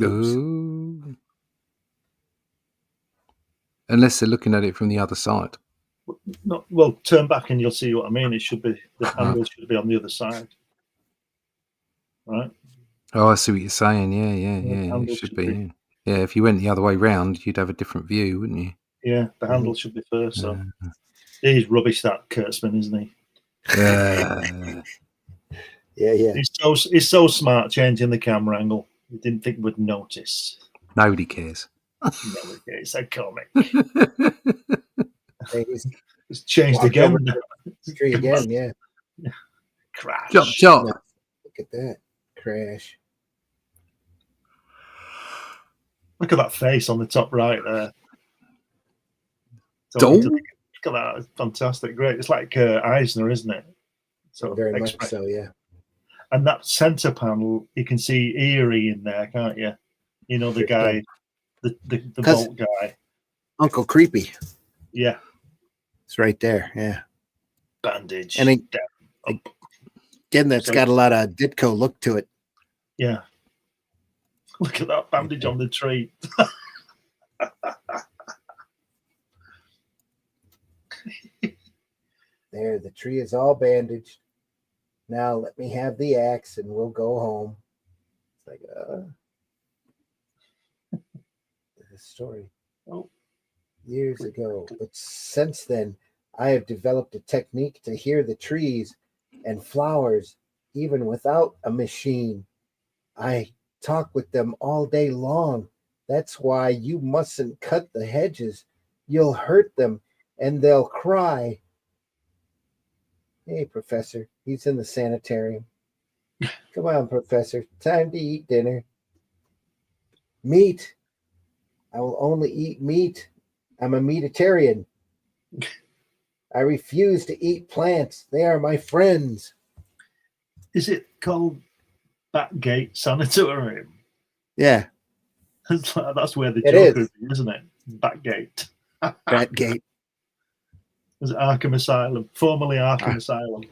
Oops. Ooh. Unless they're looking at it from the other side. Not well. Turn back and you'll see what I mean. It should be the handle should be on the other side, right? Oh, I see what you're saying. Yeah, Yeah, yeah. handle It should should be. be- Yeah. Yeah, if you went the other way round, you'd have a different view, wouldn't you? Yeah, the handle should be first. So Uh, he's rubbish, that Kurtzman, isn't he? Yeah. He's so smart changing the camera angle. You didn't think we'd notice. nobody cares. No, it's a comic. Hey, he's It's changed walked again. over the tree again. Yeah. Crash. Chop, chop. No, look at that crash. Look at that face on the top right there. Don't. Look at that. It's fantastic. Great. It's like Eisner, isn't it? So Very much expression. so. Yeah. And that center panel, you can see Erie in there, can't you? You know, the Sure guy, the 'Cause- bolt guy. Uncle Creepy. Yeah. It's right there. Yeah. Bandage. And it- down, up. Again, that's got a lot of Ditko look to it. Yeah. Look at that bandage on the tree. There, the tree is all bandaged. Now let me have the axe and we'll go home. It's like, the story. Oh. Years ago. But since then, I have developed a technique to hear the trees and flowers even without a machine. I talk with them all day long. That's why you mustn't cut the hedges. You'll hurt them and they'll cry. Hey, Professor. He's in the sanitarium. Come on, Professor. Time to eat dinner. Meat. I will only eat meat. I'm a meatitarian. I refuse to eat plants. They are my friends. Is it called Batgate Sanatorium? Yeah, That's where the It Joker is. is, isn't it? Batgate. Batgate. Is it Arkham Asylum? Formerly Arkham Asylum.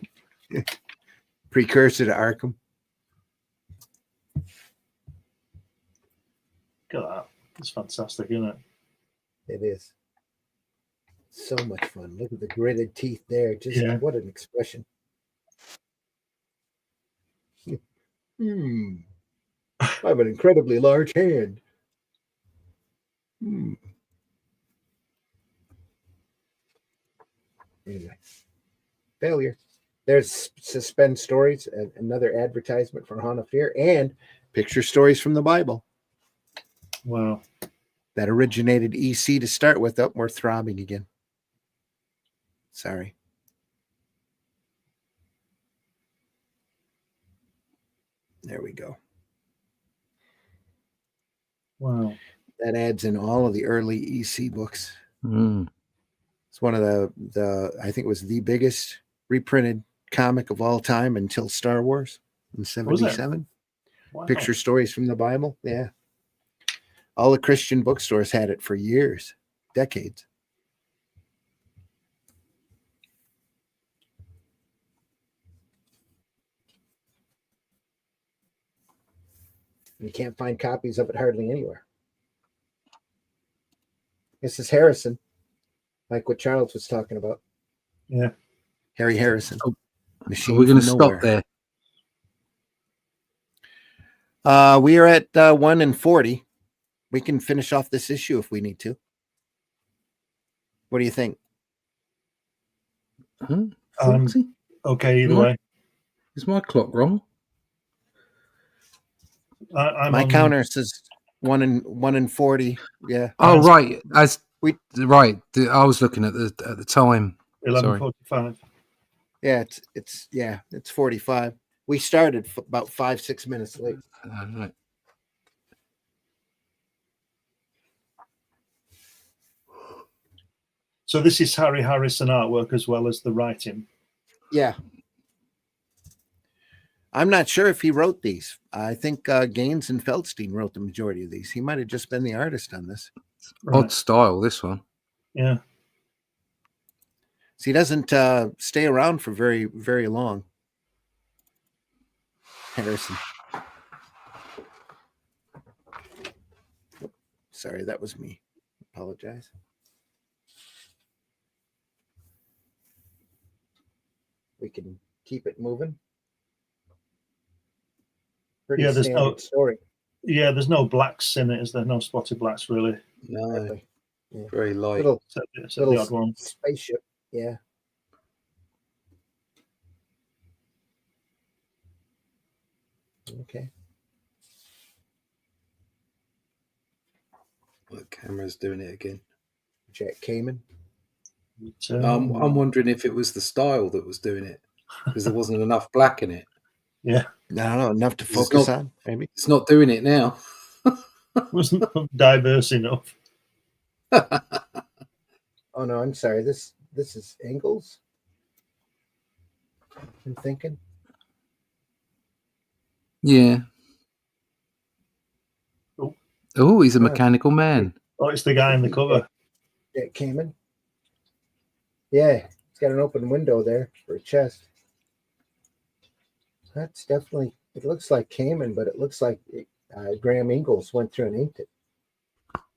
Precursor to Arkham. Look at that. It's fantastic, isn't it? It is. So much fun. Look at the gritted teeth there. Just Yeah. what an expression. I have an incredibly large hand. Anyway, failure. There's suspense stories, another advertisement for Hana Fear, and picture stories from the Bible Wow. that originated EC to start with. We're throbbing again. Sorry. There we go. Wow. That adds in all of the early EC books. Mm. It's one of the I think it was the biggest reprinted comic of all time until Star Wars in '77. Wow. Picture stories from the Bible. Yeah. All the Christian bookstores had it for years, decades. You can't find copies of it hardly anywhere. This is Harrison, like what Charles was talking about. Yeah. Harry Harrison. Oh, Machine We're going to from stop nowhere. there. We are at 1:40. We can finish off this issue if we need to. What do you think? Huh? Um, 40? Okay, either What? way. Is my clock wrong? I'm My on counter says 1:40. Yeah. Oh, Mine's right. We- I was looking at the time. 11:45. Yeah, it's 45. We started about 5-6 minutes late. Right. So this is Harry Harrison artwork as well as the writing. Yeah. I'm not sure if he wrote these. I think Gaines and Feldstein wrote the majority of these. He might have just been the artist on this. Odd style, this one. Yeah. So he doesn't stay around for very, very long. Harrison. Sorry, that was me. Apologize. We can keep it moving. Pretty Yeah, there's standard story. Yeah, there's no blacks in it, is there? No spotted blacks, really. No, Exactly. Yeah. very light. Little Except the odd one. spaceship. Yeah. Okay. The camera's doing it again. Jack Kamen. I'm wondering if it was the style that was doing it, because there wasn't enough black in it. Yeah, I don't know, enough to It's focus not- on, maybe. It's not doing it now. wasn't diverse enough. Oh no, I'm sorry. This is angles. I'm thinking. Yeah. Oh. Oh, he's a mechanical man. Oh, it's the guy in the cover. Jack Kamen. Yeah, it's got an open window there for a chest. That's definitely. It looks like Kamen, but it looks like Graham Ingalls went through and inked it.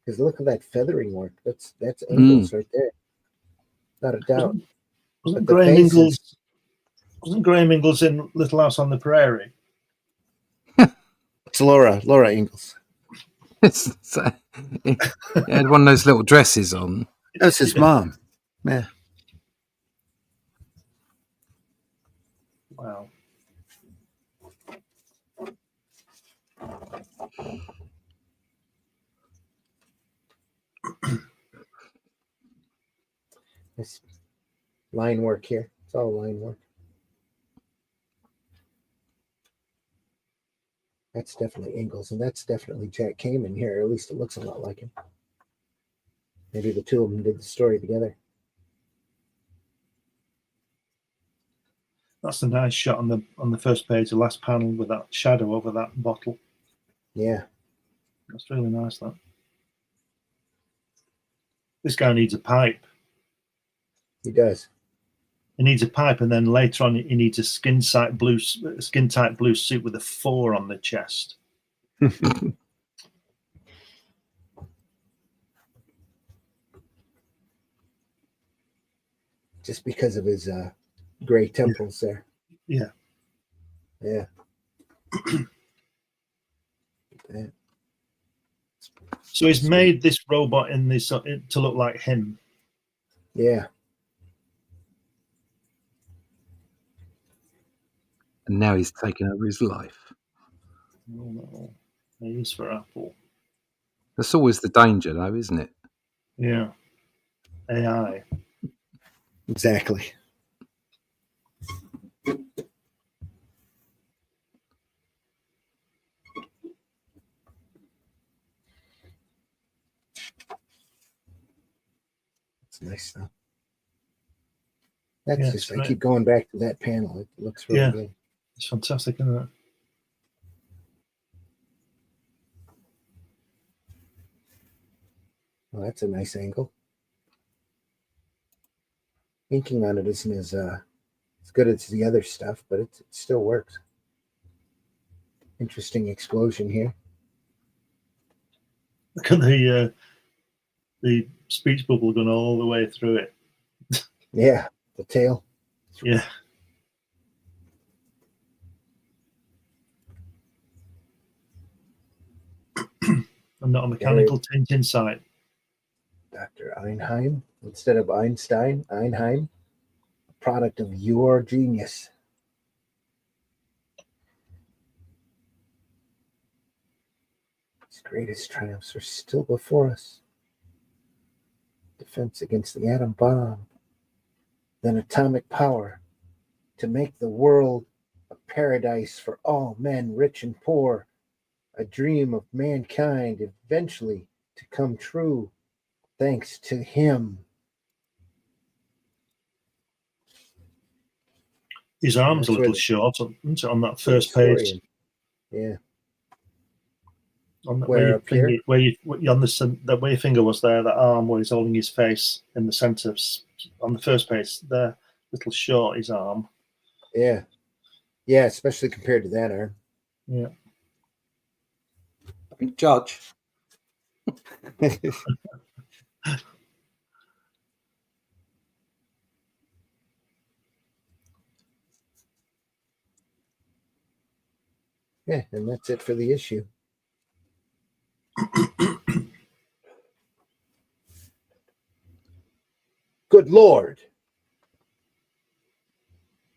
Because look at that feathering work. That's Ingalls right there. Not a doubt. Wasn't But the Graham faces- Ingalls? Wasn't Graham Ingalls in Little House on the Prairie? It's Laura Ingalls. He had one of those little dresses on. That's his mom. Yeah. Wow. This line work here. It's all line work. That's definitely Ingalls, and that's definitely Jack Kamen here. At least it looks a lot like him. Maybe the two of them did the story together. That's a nice shot on the first page, the last panel with that shadow over that bottle. Yeah. That's really nice, that. This guy needs a pipe. He does. He needs a pipe, and then later on, he needs a skin-tight blue suit with a 4 on the chest. Just because of his gray temples there. Yeah. Yeah. Yeah. So he's made this robot in this to look like him. Yeah. And now he's taken over his life. Oh, no. He is for Apple. That's always the danger, though, isn't it? Yeah. AI. Exactly. It's nice stuff. That's Yeah, just, it's I keep going back to that panel. It looks really Yeah. good. It's fantastic, isn't it? Well, that's a nice angle. Inking on it isn't as good as the other stuff, but it still works. Interesting explosion here. Look at the speech bubble going all the way through it. Yeah, the tail. Yeah. And not a mechanical tint inside. Dr. Einheim instead of Einstein. Einheim, a product of your genius. His greatest triumphs are still before us. Defense against the atom bomb, then atomic power to make the world a paradise for all men, rich and poor, a dream of mankind eventually to come true, thanks to him. His arm's That's a where little the- short on that where the first page. story- Yeah. On the, Where up here? where you on the where your finger was there, that arm where he's holding his face in the centre on the first page, there, little short his arm. Yeah. Yeah, especially compared to that arm. Yeah. Judge. Yeah, and that's it for the issue. Good Lord.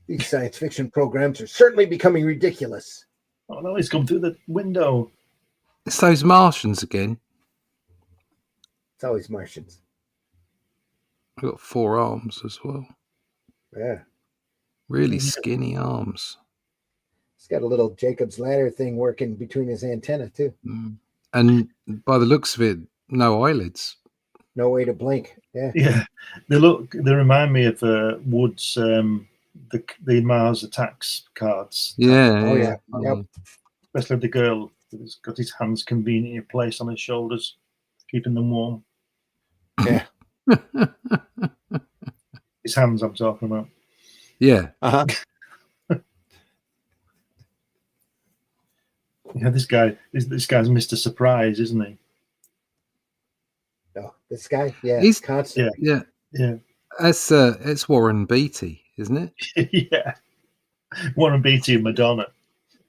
These science fiction programs are certainly becoming ridiculous. Oh no, he's come through the window. It's those Martians again. It's always Martians. They've got 4 arms as well. Yeah. Really skinny arms. He's got a little Jacob's ladder thing working between his antenna, too. Mm. And by the looks of it, no eyelids. No way to blink. Yeah. Yeah, they remind me of Wood's the Mars Attacks cards. Yeah. Oh, yeah. Yep. Especially the girl who's got his hands conveniently placed on his shoulders, keeping them warm. Yeah. His hands, I'm talking about. Yeah. Uh-huh. Yeah, this guy's Mr. Surprise, isn't he? Oh, this guy? Yeah. He's constant. Yeah. Yeah. It's Warren Beatty, isn't it? Yeah. Warren Beatty and Madonna.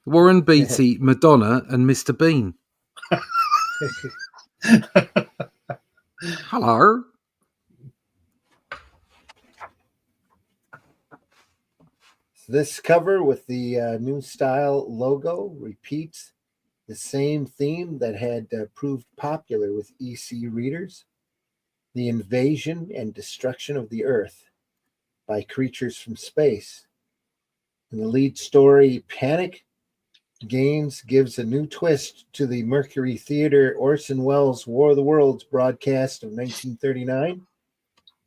Warren Beatty, Madonna, and Mr. Bean. Hello. This cover with the new style logo repeats the same theme that had proved popular with EC readers: the invasion and destruction of the Earth by creatures from space. And the lead story, Panic Games, gives a new twist to the Mercury Theater Orson Welles' War of the Worlds broadcast of 1939,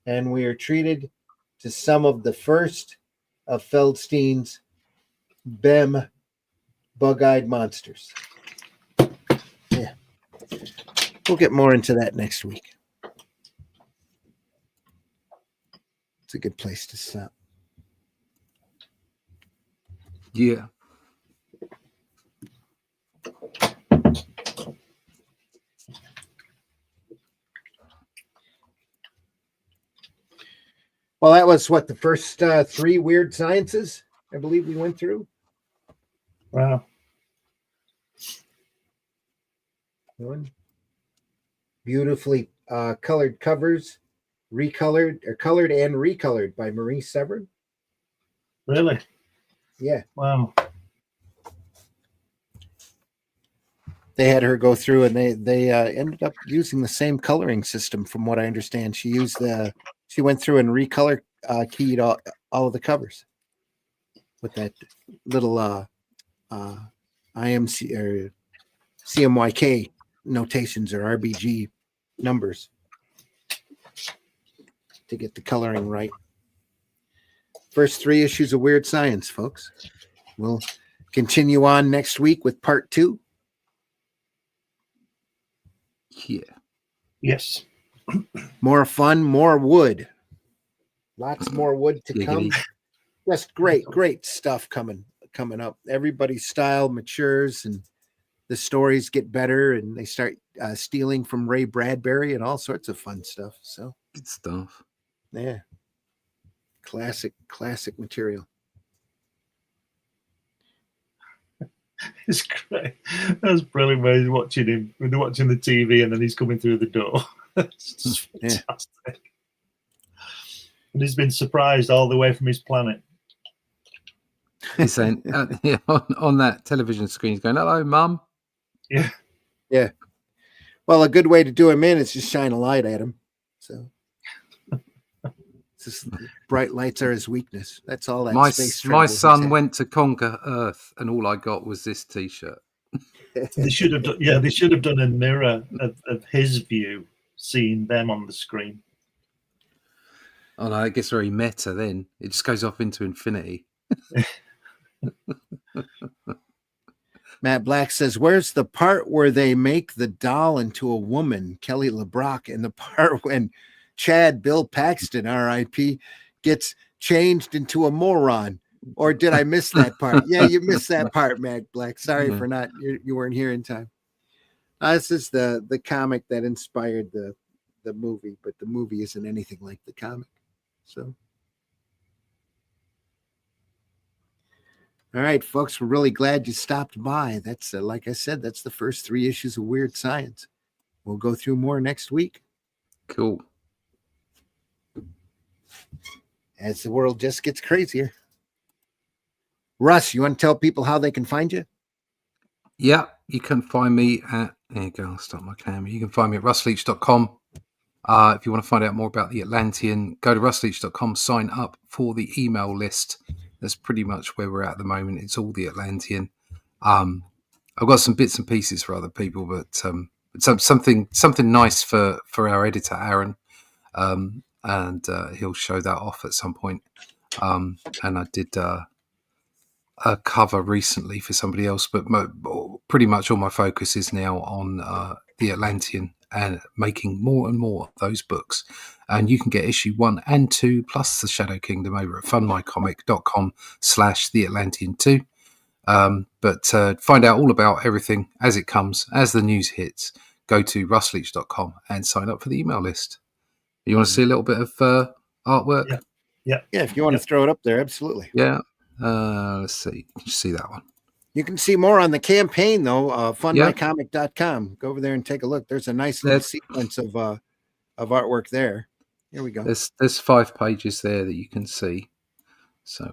and we are treated to some of the first of Feldstein's BEM bug-eyed monsters. Yeah. We'll get more into that next week. It's a good place to stop. Yeah. Well, that was what, the first 3 weird sciences I believe we went through. Wow. One. Beautifully colored covers, colored and recolored by Marie Severin. Really? Yeah. Wow. They had her go through, and they ended up using the same coloring system, from what I understand. She went through and recolor keyed all of the covers with that little IMC or CMYK notations or RBG numbers to get the coloring right. First 3 issues of Weird Science, folks. We'll continue on next week with part 2. Yeah. Yes. More fun, more wood. Lots more wood to come. Giggity. Just great stuff coming up. Everybody's style matures and the stories get better, and they start stealing from Ray Bradbury and all sorts of fun stuff. So, Good stuff. yeah. Classic material. It's great. That's brilliant when he's watching him, when they're watching the TV and then he's coming through the door. It's just Yeah. fantastic. And he's been surprised all the way from his planet. He's saying yeah, on that television screen, he's going, "Hello, Mum." Yeah. Well, a good way to do him in is just shine a light at him. So, it's just, bright lights are his weakness. That's all that My space travel he's son had. went to conquer Earth, and all I got was this T-shirt. They should have done, they should have done a mirror of his view, seeing them on the screen. Oh no, it gets very meta. Then it just goes off into infinity. Matt Black says, where's the part where they make the doll into a woman, Kelly LeBrock, and the part when Chad Bill Paxton, RIP, gets changed into a moron? Or did I miss that part? Yeah, you missed that part, Matt Black. Sorry for not, you weren't here in time. This is the comic that inspired the movie, but the movie isn't anything like the comic. So. All right, folks, we're really glad you stopped by. That's, like I said, that's the first 3 issues of Weird Science. We'll go through more next week. Cool. As the world just gets crazier. Russ, you want to tell people how they can find you? Yeah, you can find me at, there you go, I'll start my camera. You can find me at russleach.com. If you want to find out more about the Atlantean, go to russleach.com, sign up for the email list. That's pretty much where we're at the moment. It's all the Atlantean. I've got some bits and pieces for other people, but something nice for our editor, Aaron. And he'll show that off at some point. And I did a cover recently for somebody else, but pretty much all my focus is now on the Atlantean and making more and more of those books. And you can get issue 1 and 2 plus the Shadow Kingdom over at fundmycomic.com/theatlantean2. But find out all about everything as it comes, as the news hits. Go to russleach.com and sign up for the email list. You want to see a little bit of artwork? Yeah. If you want to throw it up there, absolutely. Yeah. Let's see. Can you see that one? You can see more on the campaign, though. Fundmycomic.com. Go over there and take a look. There's a nice little sequence of artwork there. Here we go. There's 5 pages there that you can see. So,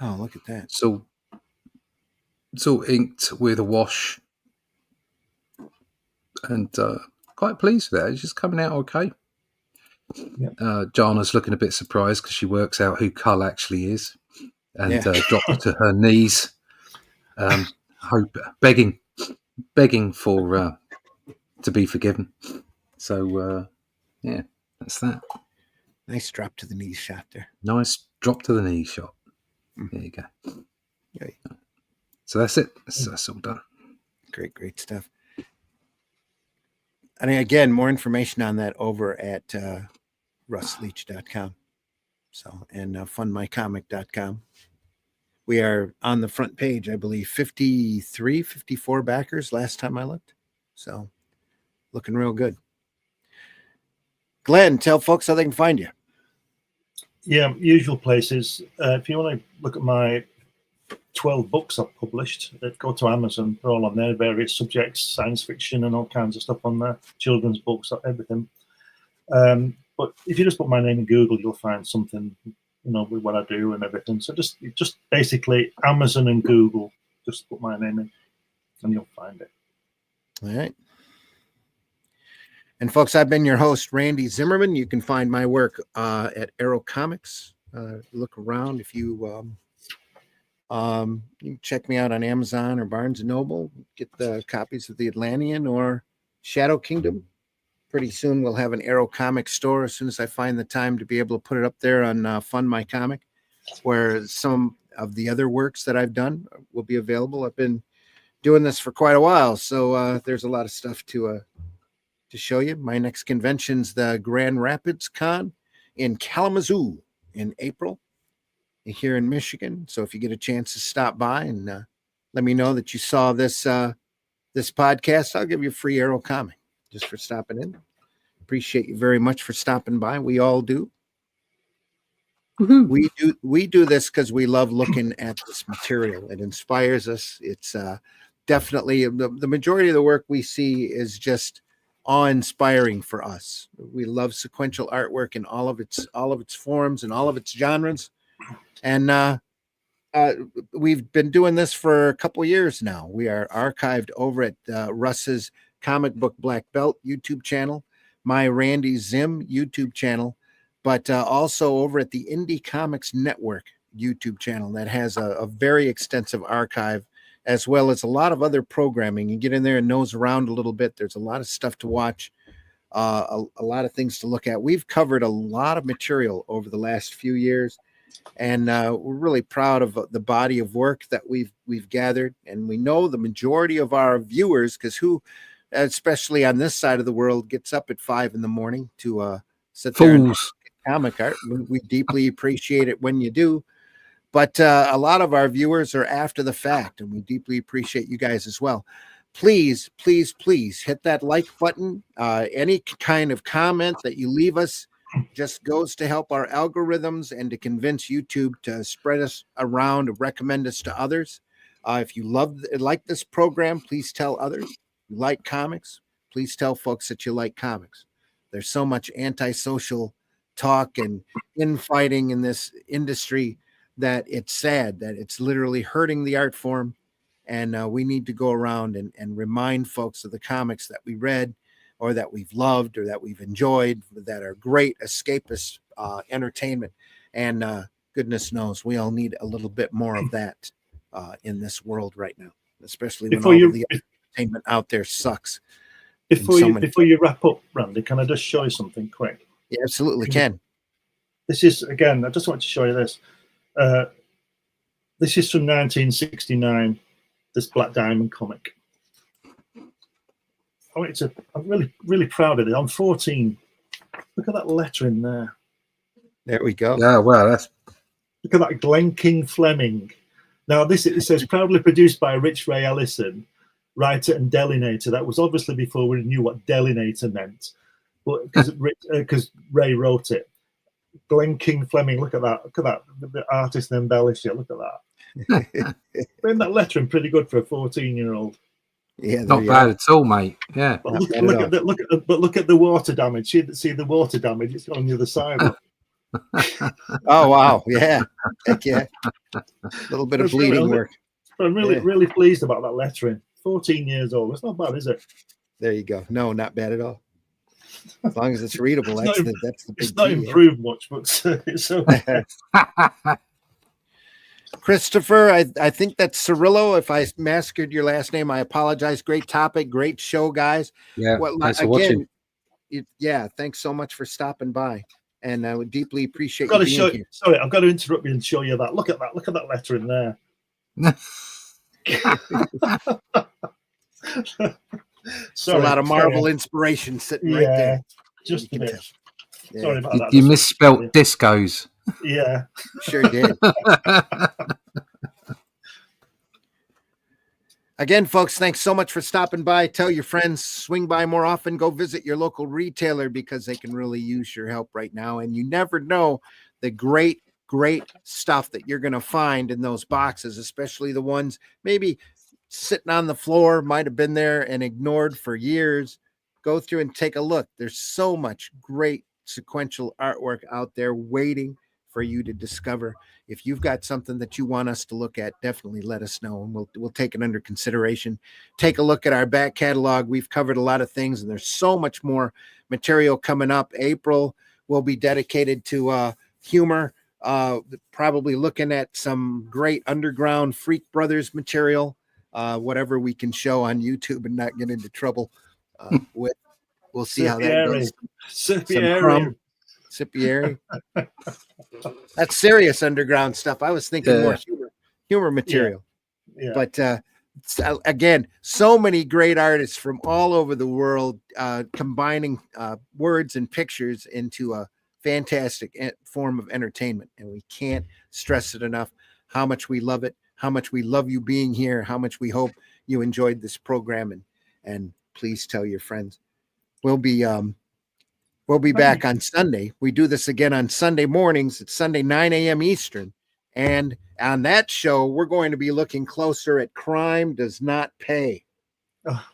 oh, look at that. It's all inked with a wash, and quite pleased with that. It's just coming out okay. Yeah. Jana's looking a bit surprised because she works out who Cull actually is, and drops to her knees, begging for to be forgiven. So, that's that. Nice drop to the knee shot there. Nice drop to the knee shot. There you go. Okay. So that's it. That's all done. Great stuff. And again, more information on that over at russleach.com. So, and fundmycomic.com. We are on the front page, I believe, 54 backers last time I looked. So, looking real good. Glenn, tell folks how they can find you. Yeah, usual places. If you want to look at my 12 books I've published, go to Amazon. They're all on there, various subjects, science fiction and all kinds of stuff on there, children's books, everything. But if you just put my name in Google, you'll find something, with what I do and everything. So just basically Amazon and Google, just put my name in and you'll find it. All right. And folks, I've been your host, Randy Zimmerman. You can find my work at Arrow Comics. Look around. If you can check me out on Amazon or Barnes & Noble. Get the copies of The Atlantean or Shadow Kingdom. Pretty soon we'll have an Arrow Comics store as soon as I find the time to be able to put it up there on Fund My Comic, where some of the other works that I've done will be available. I've been doing this for quite a while, so there's a lot of stuff to show you. My next convention's the Grand Rapids Con in Kalamazoo in April here in Michigan. So if you get a chance to stop by and let me know that you saw this podcast, I'll give you a free Arrow comic just for stopping in. Appreciate you very much for stopping by. We all do. Mm-hmm. We do this because we love looking at this material. It inspires us. It's definitely the majority of the work we see is just awe-inspiring for us. We love sequential artwork in all of its forms and all of its genres. And we've been doing this for a couple years now. We are archived over at Russ's Comic Book Black Belt YouTube channel, my Randy Zim YouTube channel, but also over at the Indie Comics Network YouTube channel that has a very extensive archive, as well as a lot of other programming. You get in there and nose around a little bit. There's a lot of stuff to watch, a lot of things to look at. We've covered a lot of material over the last few years. And we're really proud of the body of work that we've gathered. And we know the majority of our viewers, because who, especially on this side of the world, gets up at 5 a.m. to sit there and Fools. comic art. We deeply appreciate it when you do. But a lot of our viewers are after the fact, and we deeply appreciate you guys as well. Please, please, please hit that like button. Any kind of comment that you leave us just goes to help our algorithms and to convince YouTube to spread us around, to recommend us to others. If you like this program, please tell others. If you like comics, please tell folks that you like comics. There's so much antisocial talk and infighting in this industry that it's sad, that it's literally hurting the art form. And we need to go around and remind folks of the comics that we read or that we've loved or that we've enjoyed, that are great escapist entertainment. And goodness knows we all need a little bit more of that in this world right now, especially when all of the entertainment out there sucks. Before you wrap up, Randy, can I just show you something quick? Yeah, absolutely can. This is, again, I just want to show you this. This is from 1969, this Black Diamond comic. I'm really, really proud of it. I'm 14. Look at that letter in there. There we go. Yeah, well, Look at that, Glenn King Fleming. Now, it says proudly produced by Rich Ray Ellison, writer and delinator. That was obviously before we knew what delinator meant, but because Ray wrote it. Glenn King Fleming, look at that. Look at that. The artist embellished it. Look at that. Isn't that lettering pretty good for a 14-year-old? Yeah, not bad at all, mate. Yeah. But look at the water damage. See the water damage? It's on the other side. Oh wow, yeah, heck yeah. A little bit of bleeding work. I'm really pleased about that lettering. 14 years old. It's not bad, is it? There you go. No, not bad at all. As long as it's readable, that's the big It's not key, improved much, but it's okay. Christopher, I think that's Cirillo. If I massacred your last name, I apologize. Great topic, great show, guys. Yeah, thanks for watching. Thanks so much for stopping by, and I would deeply appreciate you being here. Sorry, I've got to interrupt you and show you that. Look at that. Look at that letter in there. Sorry, a lot of Marvel inspiration sitting right there. Just a bit. Yeah. Sorry about that. You misspelt discos. Yeah. Sure did. Again, folks, thanks so much for stopping by. Tell your friends, swing by more often. Go visit your local retailer because they can really use your help right now. And you never know the great stuff that you're going to find in those boxes, especially the ones maybe sitting on the floor, might have been there and ignored for years. Go through and take a look. There's so much great sequential artwork out there waiting for you to discover. If you've got something that you want us to look at, definitely let us know, and we'll take it under consideration. Take a look at our back catalog. We've covered a lot of things, and there's so much more material coming up. April will be dedicated to humor, probably looking at some great underground Freak Brothers material, whatever we can show on YouTube and not get into trouble with. We'll see how that goes. Sipieri. That's serious underground stuff. I was thinking more humor material. Yeah. But again, so many great artists from all over the world combining words and pictures into a fantastic form of entertainment. And we can't stress it enough how much we love it, how much we love you being here, how much we hope you enjoyed this program. And please tell your friends. We'll be back on Sunday. We do this again on Sunday mornings. It's Sunday, 9 a.m. Eastern. And on that show, we're going to be looking closer at Crime Does Not Pay,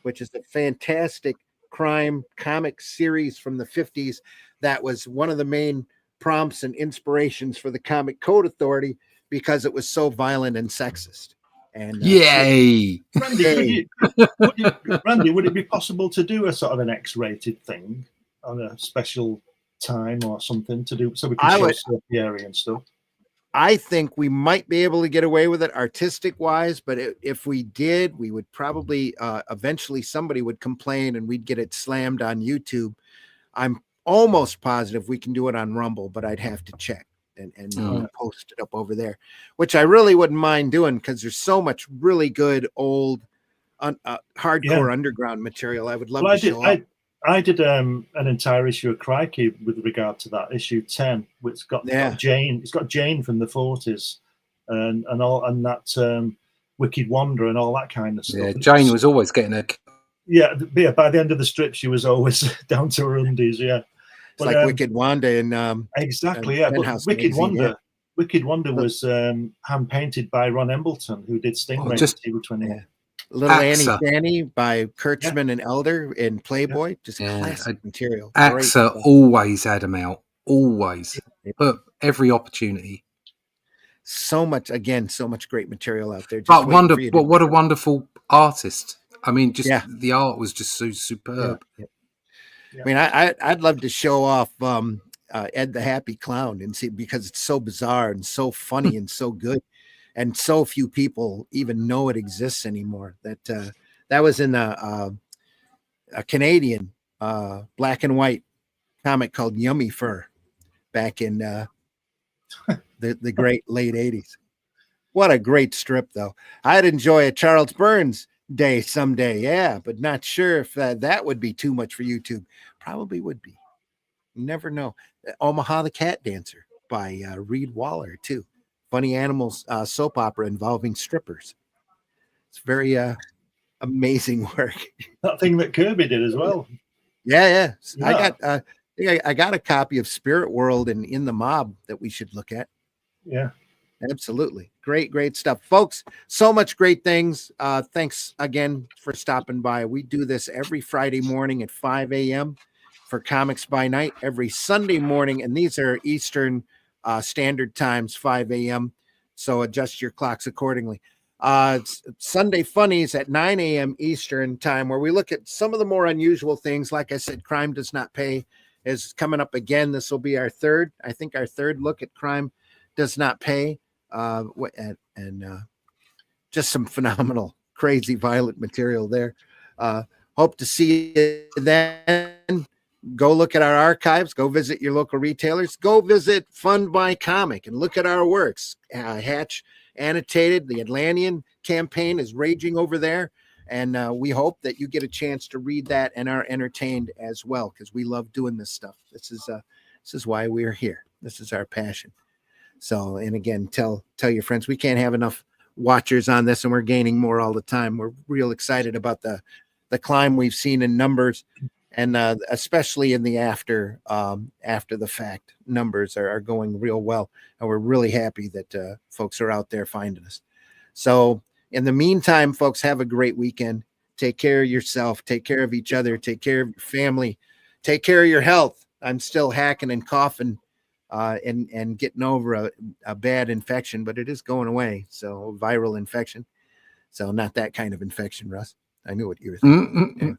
which is a fantastic crime comic series from the 50s. That was one of the main prompts and inspirations for the Comic Code Authority because it was so violent and sexist. And yay! Randy, would it be possible to do a sort of an X-rated thing on a special time or something to do so we can show the area and stuff? I think we might be able to get away with it artistic wise, but if we did, we would probably eventually somebody would complain and we'd get it slammed on YouTube. I'm almost positive we can do it on Rumble, but I'd have to check. and post it up over there, which I really wouldn't mind doing because there's so much really good old hardcore underground material. I would love to show up. I did an entire issue of Crikey with regard to that, issue 10, which got Jane. It's got Jane from the 40s and that Wicked Wonder and all that kind of stuff. Yeah, Jane was always getting a... Yeah, by the end of the strip, she was always down to her undies, yeah. It's like Wicked Wanda and exactly, yeah. But Wicked Wonder was hand-painted by Ron Embleton, who did Stingray. Little Annie Fanny by Kurtzman and Elder in Playboy, just classic material. AXA always had them out, always. But every opportunity. So much great material out there. But what a wonderful artist. I mean, just the art was just so superb. Yeah. I mean, I'd love to show off Ed the Happy Clown and see, because it's so bizarre and so funny and so good. And so few people even know it exists anymore. That was in a Canadian black and white comic called Yummy Fur back in the great late 80s. What a great strip, though. I'd enjoy a Charles Burns day someday, but not sure if that would be too much for YouTube. Probably would be. You never know. Omaha the Cat Dancer by Reed Waller, too. Funny Animals soap opera involving strippers. It's very amazing work. That thing that Kirby did as well. Yeah. I got a copy of Spirit World and In the Mob that we should look at. Yeah. Absolutely. Great stuff. Folks, so much great things. Thanks again for stopping by. We do this every Friday morning at 5 a.m. for Comics by Night, every Sunday morning, and these are Eastern Standard Times, 5 a.m. So adjust your clocks accordingly. Sunday Funnies at 9 a.m. Eastern Time, where we look at some of the more unusual things. Like I said, Crime Does Not Pay is coming up again. This will be our third look at Crime Does Not Pay. And just some phenomenal, crazy, violent material there. Hope to see you then. Go look at our archives. Go visit your local retailers. Go visit Fund My Comic and look at our works. Hatch Annotated, the Atlantean campaign is raging over there. And we hope that you get a chance to read that and are entertained as well, because we love doing this stuff. This is why we're here. This is our passion. So, and again, tell your friends, we can't have enough watchers on this, and we're gaining more all the time. We're real excited about the climb we've seen in numbers, and especially in the after the fact numbers are going real well, and we're really happy that folks are out there finding us. So in the meantime, folks, have a great weekend. Take care of yourself, take care of each other, take care of your family, take care of your health. I'm still hacking and coughing and getting over a bad infection, but it is going away. So viral infection. So not that kind of infection, Russ. I knew what you were thinking. Anyway.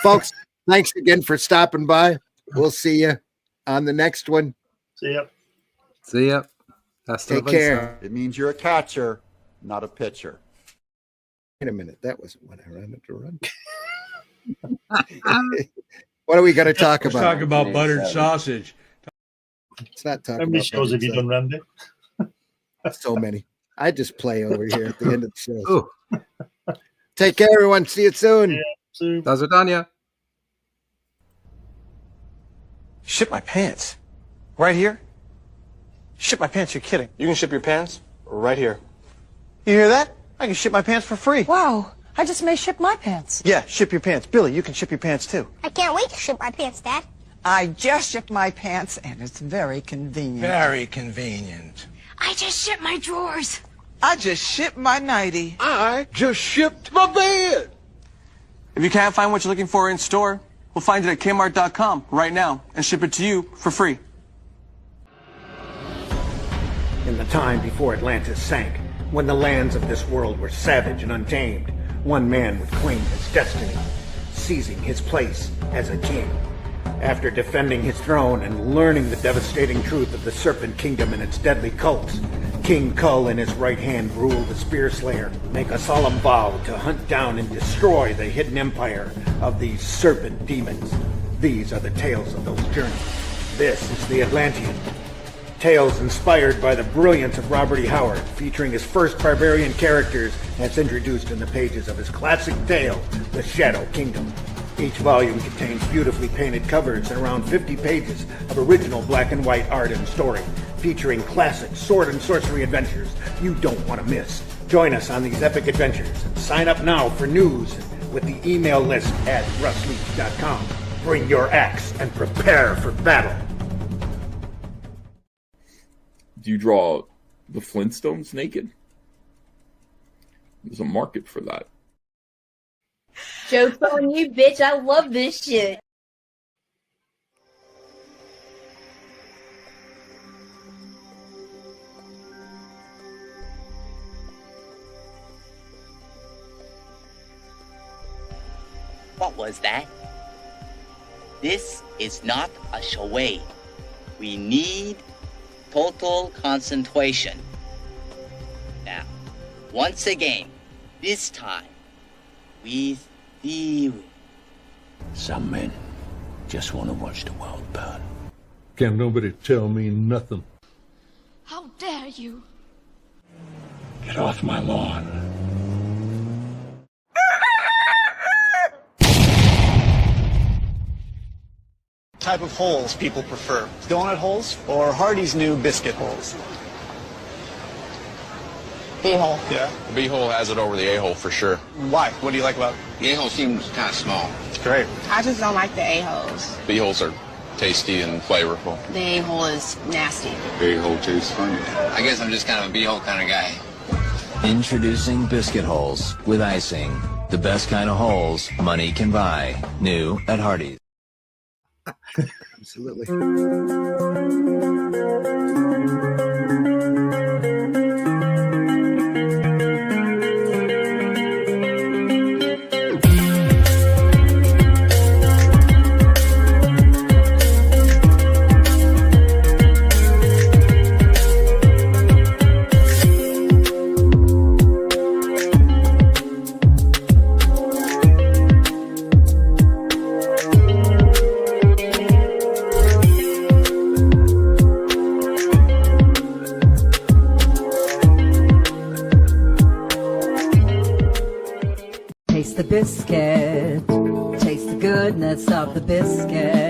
Folks, thanks again for stopping by. We'll see you on the next one. See ya. Take care. It means you're a catcher, not a pitcher. Wait a minute. That wasn't what I wanted to run. What are we going to talk about? Let's talk about buttered sausage. It's not talking How many about shows have you done, Randy? So many. I just play over here at the end of the show. Take care, everyone. See you soon. Yeah, soon. Do widzenia. Ship my pants. Right here? Ship my pants, you're kidding. You can ship your pants right here. You hear that? I can ship my pants for free. Wow, I just may ship my pants. Yeah, ship your pants. Billy, you can ship your pants too. I can't wait to ship my pants, Dad. I just shipped my pants, and it's very convenient. Very convenient. I just shipped my drawers. I just shipped my nightie. I just shipped my bed. If you can't find what you're looking for in store, we'll find it at Kmart.com right now and ship it to you for free. In the time before Atlantis sank, when the lands of this world were savage and untamed, one man would claim his destiny, seizing his place as a king. After defending his throne and learning the devastating truth of the Serpent Kingdom and its deadly cults, King Kull in his right hand ruled the Spear Slayer, make a solemn vow to hunt down and destroy the hidden empire of these serpent demons. These are the tales of those journeys. This is the Atlantean. Tales inspired by the brilliance of Robert E. Howard, featuring his first barbarian characters as introduced in the pages of his classic tale, The Shadow Kingdom. Each volume contains beautifully painted covers and around 50 pages of original black and white art and story, featuring classic sword and sorcery adventures you don't want to miss. Join us on these epic adventures and sign up now for news with the email list at russleach.com. Bring your axe and prepare for battle. Do you draw the Flintstones naked? There's a market for that. Joke's on you, bitch. I love this shit. What was that? This is not a charade. We need total concentration. Now, once again, this time, with theory. Some men just want to watch the world burn. Can't nobody tell me nothing. How dare you? Get off my lawn. Type of holes people prefer. Donut holes or Hardy's new biscuit holes? B-hole. Yeah. The B-hole has it over the A-hole for sure. Why? What do you like about it? The A-hole seems kind of small. It's great. I just don't like the A-holes. B-holes are tasty and flavorful. The A-hole is nasty. A-hole tastes funny. I guess I'm just kind of a B-hole kind of guy. Introducing biscuit holes with icing. The best kind of holes money can buy. New at Hardee's. Absolutely. Taste the biscuit, taste the goodness of the biscuit.